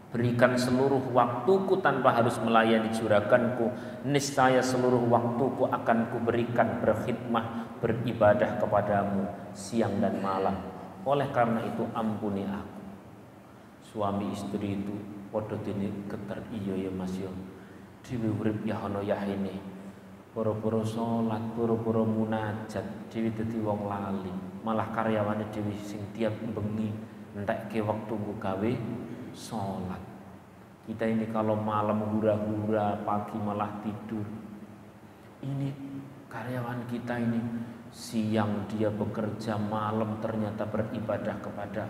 berikan seluruh waktuku tanpa harus melayani juraganku, niscaya seluruh waktuku akan kuberikan berkhidmah, beribadah kepadamu siang dan malam. Oleh karena itu ampuni aku. Suami istri itu padha dene getar, iya ya Mas yo. Dhewe urip ya ana yahine. Boro-boro salat, boro-boro munajat, dhewe dadi wong lali. Malah karyawane dhewe sing tiap bengi entekke wektu gawe sholat. Kita ini kalau malam hura-hura, pagi malah tidur. ini karyawan kita ini siang dia bekerja, malam ternyata beribadah kepada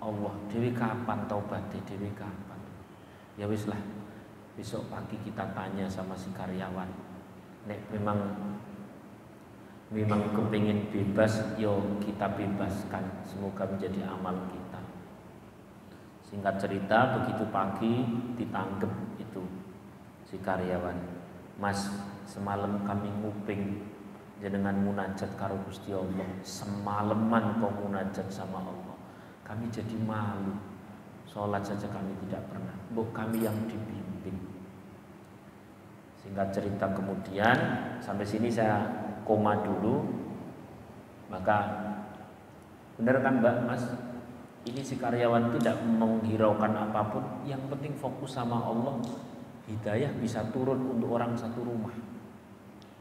Allah. Dewi kapan taubatnya? Dewi kapan? Ya wis lah, besok pagi kita tanya sama si karyawan. Nek memang kepingin bebas, yo kita bebaskan. Semoga menjadi amal kita. Singkat cerita, begitu pagi ditangkep itu si karyawan. Mas, semalam kami nguping jenengan munajat karo Gusti Allah. Semalaman kau munajat sama Allah. Kami jadi malu. Sholat saja kami tidak pernah. Mbok kami yang dibimbing. Singkat cerita kemudian, sampai sini saya koma dulu. Maka benar kan Mbak, Mas? Ini si karyawan tidak menghiraukan apapun. Yang penting fokus sama Allah. Hidayah bisa turun untuk orang satu rumah.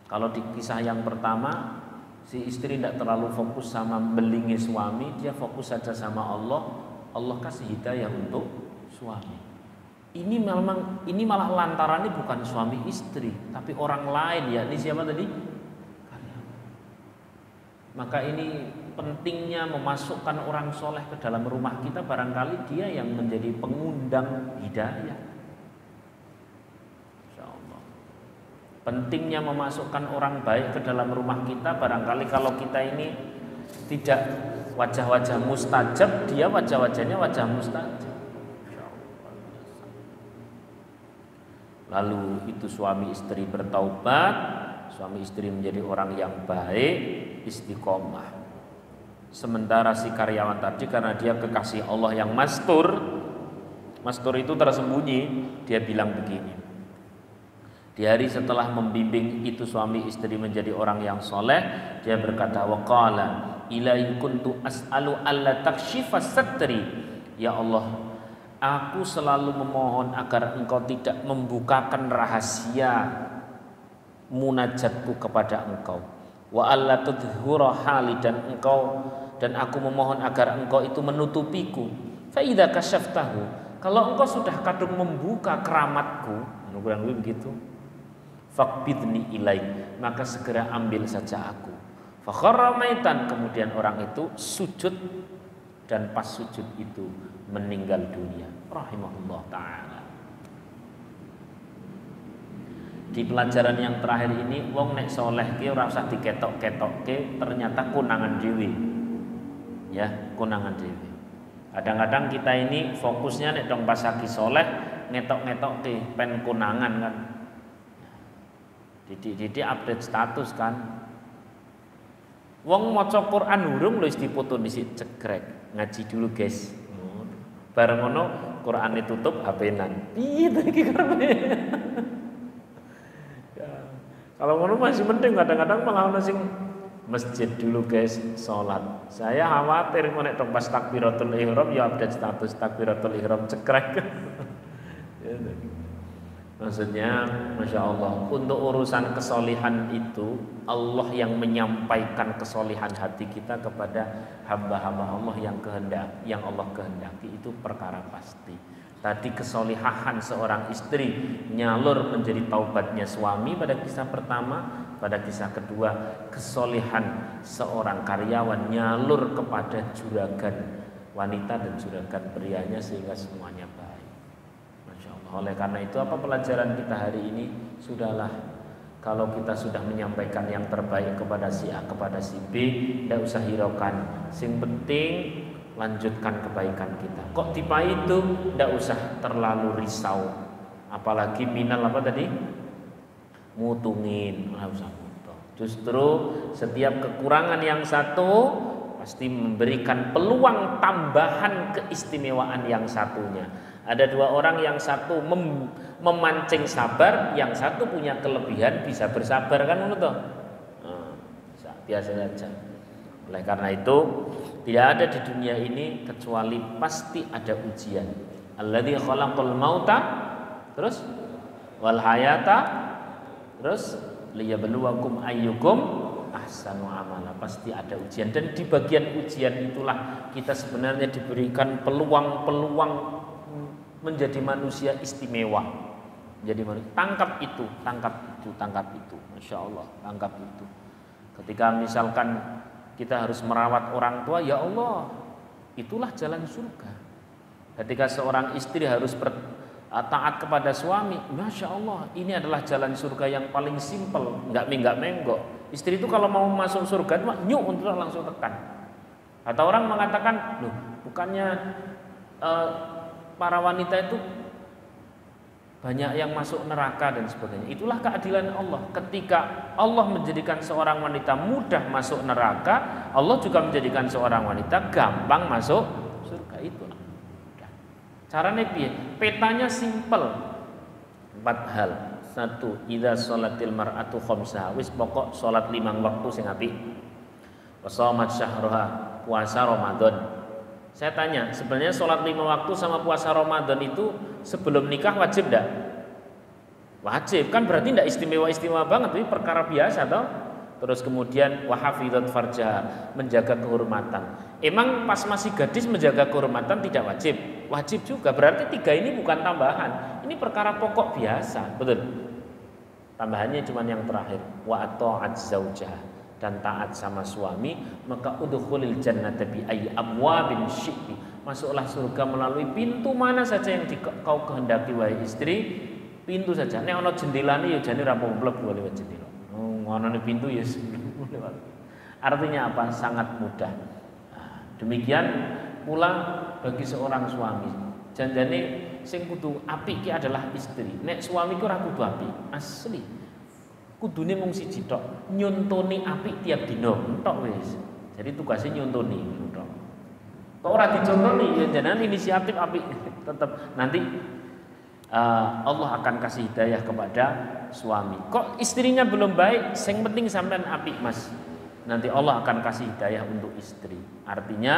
Kalau di kisah yang pertama, si istri tidak terlalu fokus sama belingi suami, dia fokus saja sama Allah. Allah kasih hidayah untuk suami. Ini malah lantarannya bukan suami istri, tapi orang lain, yakni siapa tadi? Karyawan. Maka ini pentingnya memasukkan orang soleh ke dalam rumah kita. Barangkali dia yang menjadi pengundang hidayah. Pentingnya memasukkan orang baik ke dalam rumah kita. Barangkali kalau kita ini tidak wajah-wajah mustajab, dia wajah-wajahnya wajah mustajab. Lalu itu suami istri bertaubat, suami istri menjadi orang yang baik, istiqomah. Sementara si karyawan tadi karena dia kekasih Allah yang mastur itu tersembunyi, dia bilang begini. Di hari setelah membimbing itu suami istri menjadi orang yang soleh, dia berkata, waqala ilahi kuntu as'alu alla takshifa satri. Ya Allah, aku selalu memohon agar engkau tidak membukakan rahasia munajatku kepada engkau. Wa alla tudhhura hali, dan aku memohon agar engkau itu menutupiku. Fa idza kasyaftahu, kalau engkau sudah kadung membuka keramatku, kurang lebih begitu. Faqbidni ilaik, maka segera ambil saja aku. Fakharramaitan, kemudian orang itu sujud, dan pas sujud itu meninggal dunia. Rahimahullah ta'ala. Di pelajaran yang terakhir ini, wong nek soleh ki ora usah diketok-ketokke, ternyata konangan dhewe. Ya, konangan dhewe. Kadang-kadang kita ini fokusnya nek dong pas lagi soleh ngetok-ngetokke pen konangan kan. Didik update status kan. Wong maca Quran urung lho wis dipoto dhisik cegrek. Ngaji dulu, guys. Bareng ngono Quran ditutup HP-nan. Piye to iki karepe? Ya. Kalau ngono masih penting, kadang-kadang malah ono sing masjid dulu, guys, salat. Saya khawatir nek dong pas takbiratul ihram ya update status takbiratul ihram cegrek. Ya. Maksudnya, Masya Allah, untuk urusan kesolihan itu Allah yang menyampaikan kesolihan hati kita kepada hamba-hamba Allah yang Allah kehendaki, itu perkara pasti. Tadi kesolihahan seorang istri nyalur menjadi taubatnya suami pada kisah pertama. Pada kisah kedua, kesolihan seorang karyawan nyalur kepada juragan wanita dan juragan prianya sehingga semuanya baik. Oleh karena itu, apa pelajaran kita hari ini? Sudahlah, kalau kita sudah menyampaikan yang terbaik kepada si A, kepada si B, tidak usah hiraukan. Yang penting lanjutkan kebaikan kita. Kok tipe itu? Tidak usah terlalu risau. Apalagi minal apa tadi? Mutungin, nggak usah mutung. Justru setiap kekurangan yang satu pasti memberikan peluang tambahan keistimewaan yang satunya. Ada dua orang, yang satu memancing sabar, yang satu punya kelebihan bisa bersabar, kan menurut biasa saja. Oleh karena itu, tidak ada di dunia ini kecuali pasti ada ujian. Alladzi khalaqal mauta, terus wal hayata, terus liyabluwakum ayyukum ahsanu amala. Pasti ada ujian, dan di bagian ujian itulah kita sebenarnya diberikan peluang-peluang menjadi manusia istimewa, menjadi manusia. Tangkap itu. Masya Allah, tangkap itu. Ketika misalkan kita harus merawat orang tua, ya Allah, itulah jalan surga. Ketika seorang istri harus taat kepada suami, Masya Allah, ini adalah jalan surga yang paling simpel, nggak menggok. Istri itu kalau mau masuk surga, nyuk untuk langsung tekan. Atau orang mengatakan, loh, bukannya para wanita itu banyak yang masuk neraka dan sebagainya. Itulah keadilan Allah. Ketika Allah menjadikan seorang wanita mudah masuk neraka, Allah juga menjadikan seorang wanita gampang masuk surga. Itulah. Caranya piye? Petanya simpel. 4 hal. 1, idza sholatil mar'atu khamsaha, wis pokok salat 5 waktu sing apik. Wa shamat syahraha, puasa Ramadan. Saya tanya, sebenarnya sholat 5 waktu sama puasa Ramadan itu sebelum nikah wajib enggak? Wajib, kan berarti enggak istimewa banget, ini perkara biasa toh. Terus kemudian wahafidhat farjaha, menjaga kehormatan. Emang pas masih gadis menjaga kehormatan tidak wajib? Wajib juga, berarti 3 ini bukan tambahan. Ini perkara pokok biasa, betul. Tambahannya cuma yang terakhir, wa ata'at zaujaha, dan taat sama suami, maka udkhulil jannata bi ayyi abwabin syi'ti, masuklah surga melalui pintu mana saja yang kau kehendaki wahai istri, pintu saja. Nek ana jendelane ya jane ra mlebu lewat jendela. Ngono pintu ya lewat. Artinya apa? Sangat mudah. Nah, demikian pula bagi seorang suami, janjane sing kudu apik ki adalah istri. Nek suami ku ora kudu apik, asli. Kudune mung siji tok, nyontoni apik tiap dina tok wis. Jadi tugasnya nyontoni tok. Kok ora dicontoni ya jenengan inisiatif apik tetap nanti Allah akan kasih hidayah kepada suami. Kok istrinya belum baik, sing penting sampean apik, Mas. Nanti Allah akan kasih hidayah untuk istri. Artinya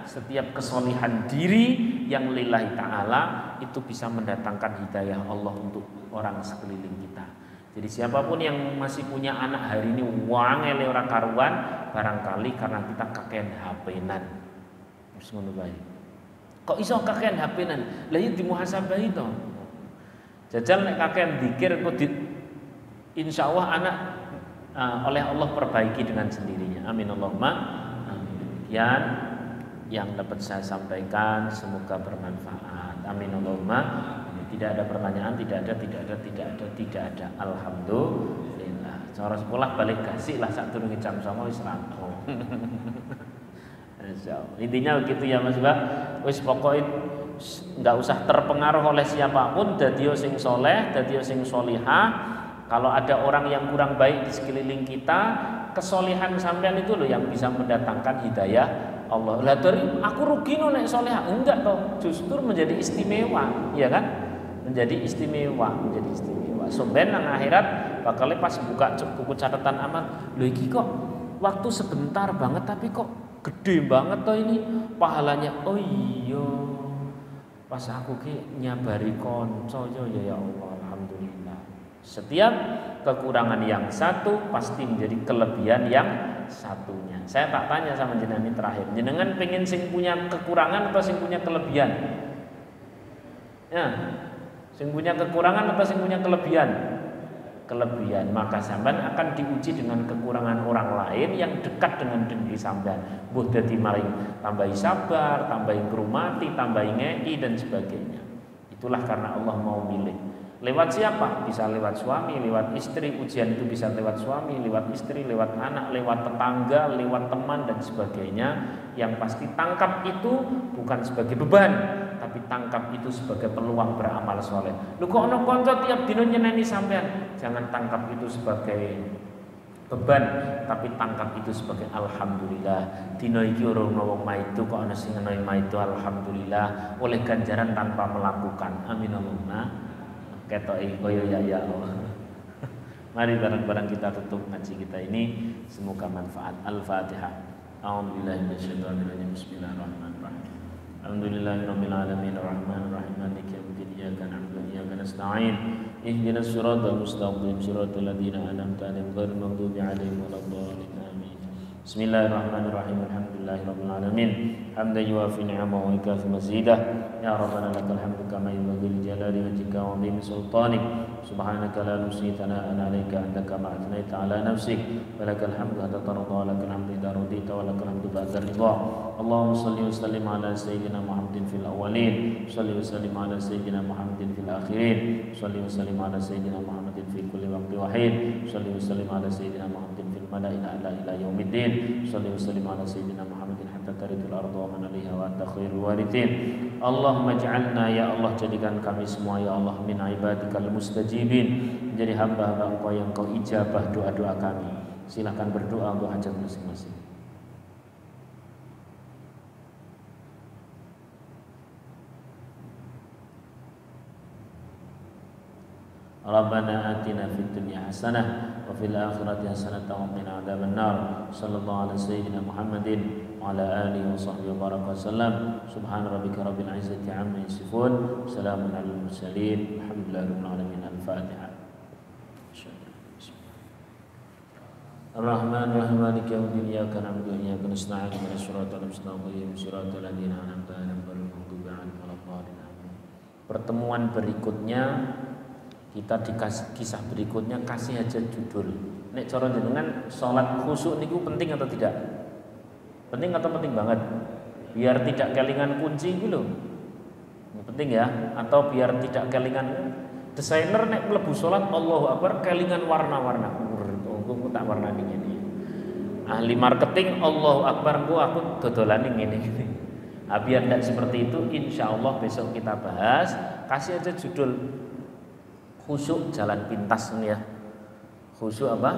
setiap kesolihan diri yang lillahi ta'ala itu bisa mendatangkan hidayah Allah untuk orang sekeliling kita. Jadi siapapun yang masih punya anak hari ini wangele ora karuan, barangkali karena kita kakean HP-nan. Wis ngono bae. Kok iso kakean HP-nan? Lah iki dimuhasabahi to. Jajal nek kakean zikir kok insyaallah anak oleh Allah perbaiki dengan sendirinya. Amin Allahumma amin. Demikian yang dapat saya sampaikan, semoga bermanfaat. Amin Allahumma. Tidak ada pertanyaan, tidak ada. Alhamdulillah. Cara sekolah balik kasih lah sak durunge jam 09.00 wis rampung. Insyaallah. Intinya begitu ya Mas Mbak. Wis pokoknya enggak usah terpengaruh oleh siapapun, dadi sing soleh, dadi sing solihah. Kalau ada orang yang kurang baik di sekeliling kita, kesolihan sampean itu loh yang bisa mendatangkan hidayah Allah. Lah dari aku rugi no nek solehah, enggak toh, justru menjadi istimewa, ya kan? Menjadi istimewa. Sampeyan nang akhirat bakal pas buka buku catatan amal, lho iki kok waktu sebentar banget tapi kok gede banget toh ini pahalanya. Oh iya, pas aku ki nyabari kanca ya Allah, alhamdulillah. Setiap kekurangan yang satu pasti menjadi kelebihan yang satunya. Saya tak tanya sama jenengan ini terakhir, jenengan pengen sing punya kekurangan atau sing punya kelebihan? Ya, sing punya kekurangan atau sing punya kelebihan? Kelebihan. Maka sampean akan diuji dengan kekurangan orang lain yang dekat dengan diri sampean. Mbuh dadi maring tambahi sabar, tambahi ngrumati, tambahi ngeki dan sebagainya. Itulah karena Allah mau milih. Lewat siapa? Bisa lewat suami, lewat istri. Ujian itu bisa lewat suami, lewat istri, lewat anak, lewat tetangga, lewat teman dan sebagainya. Yang pasti tangkap itu bukan sebagai beban, tapi tangkap itu sebagai peluang beramal soleh. Lu kok ono kanca tiap dino nyeneni sampean? Jangan tangkap itu sebagai beban, tapi tangkap itu sebagai alhamdulillah. Dino iki ora ono wong maido kok ana sing ngene maido, alhamdulillah oleh ganjaran tanpa melakukan. Amin Allahumma. Ketoki koyo ya Allah. Mari bareng-bareng kita tutup ngaji kita ini, semoga manfaat. Al-Fatihah. A'udzubillahi minasyaitonir rajim. Bismillahirrahmanirrahim. Alhamdulillahirabbil alamin arrahmanir rahim maliki yaumiddin iyyaka na'budu wa iyyaka nasta'in ihdinas siratal mustaqim siratal ladzina an'amta 'alaihim ghairil maghdubi 'alaihim waladdallin amin. Bismillahirrahmanirrahim. Alhamdulillahirabbil alamin. Hamdan yuwafi ni'amahu wa yukafi mazidah. Ya Rabbana lakal hamdu kama yanbaghi li jalali wajhika wa 'azimi sultanik. Subhanaka la nuhsi thana'an 'alaika anta kama athnayta 'ala nafsik. Wa lakal hamdu hatta tarda wa lakal hamdu idza radita wa lakal hamdu ba'da ridha. Allahumma shalli wa sallim 'ala sayyidina Muhammadin fil awwalin. Shalli wa sallim 'ala sayyidina Muhammadin fil akhirin. Shalli wa sallim 'ala sayyidina Muhammadin fi kulli waqtin wa hin. Shalli wa sallim 'ala sayyidina Muhammadin fil mala'il a'la ila yaumiddin. Salli wa sallim ala sayyidina Muhammadin hatta taridul ardu wa man 'alaiha wa anta khairul warithin. Allahumma ij'alna ya Allah, jadikan kami semua ya Allah min ibadikal mustajibin, menjadi hamba-hamba Engkau yang Kau ijabah doa-doa kami. Silakan berdoa untuk hajat masing-masing. Rabbana atina fid dunya hasanah wa fil akhirati hasanah wa qina adzaban nar. Sallallahu ala sayyidina Muhammadin wa ala alihi wa sahbihi wa baraka wasallam. Subhana rabbika rabbil izzati amma yasifun. Salamun alal mursalin. Alhamdulillahirabbil alamin. Al-Fatihah. Ar-Rahman ar-Rahim maliki yaumiddin. Iyyaka na'budu wa iyyaka nasta'in. Ihdinas siratal mustaqim. Siratal ladzina an'amta 'alaihim ghairil maghdubi 'alaihim waladdallin. Pertemuan berikutnya kita di kisah berikutnya kasih aja judul. Nek cara jenengan salat khusyuk niku penting atau tidak? Penting atau penting banget? Biar tidak kelingan kunci gitu loh. Penting ya, atau biar tidak kelingan desainer nek mlebu salat Allahu Akbar kelingan warna-warna. Aku tak warna ini. Ahli marketing Allahu Akbar aku dodolan ngene. Nah, biar tidak seperti itu, insya Allah besok kita bahas. Kasih aja judul khusyuk jalan pintas nih ya. Khusyuk apa?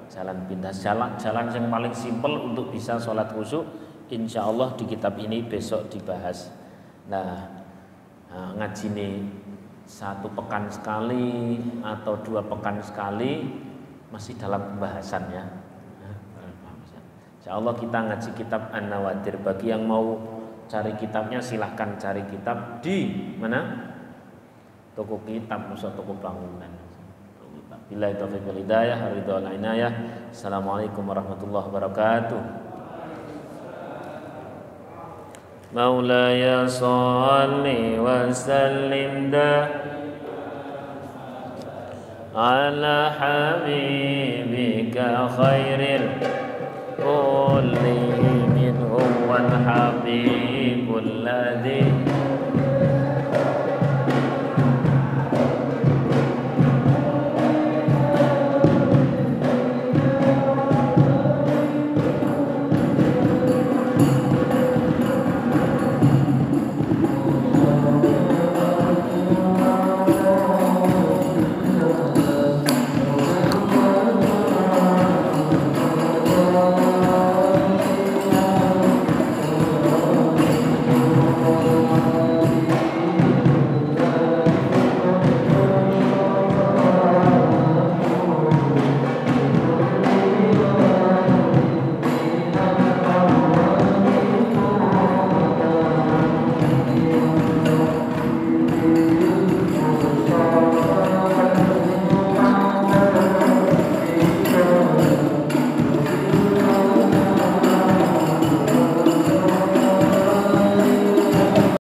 Jalan pintas. Jalan yang paling simpel untuk bisa sholat khusyuk, insya Allah di kitab ini besok dibahas. Nah ngaji ini 1 pekan sekali atau 2 pekan sekali masih dalam pembahasan ya. Insya Allah kita ngaji kitab An-Nawadir. Bagi yang mau cari kitabnya silahkan cari kitab di mana? Toko kitab, musa toko bangunan. Billahi taufiq wal hidayah, ridha wal inayah. Assalamualaikum warahmatullahi wabarakatuh. Maulaya shalli wa sallim ala habibika khairil kulli minhum wal habibul ladzi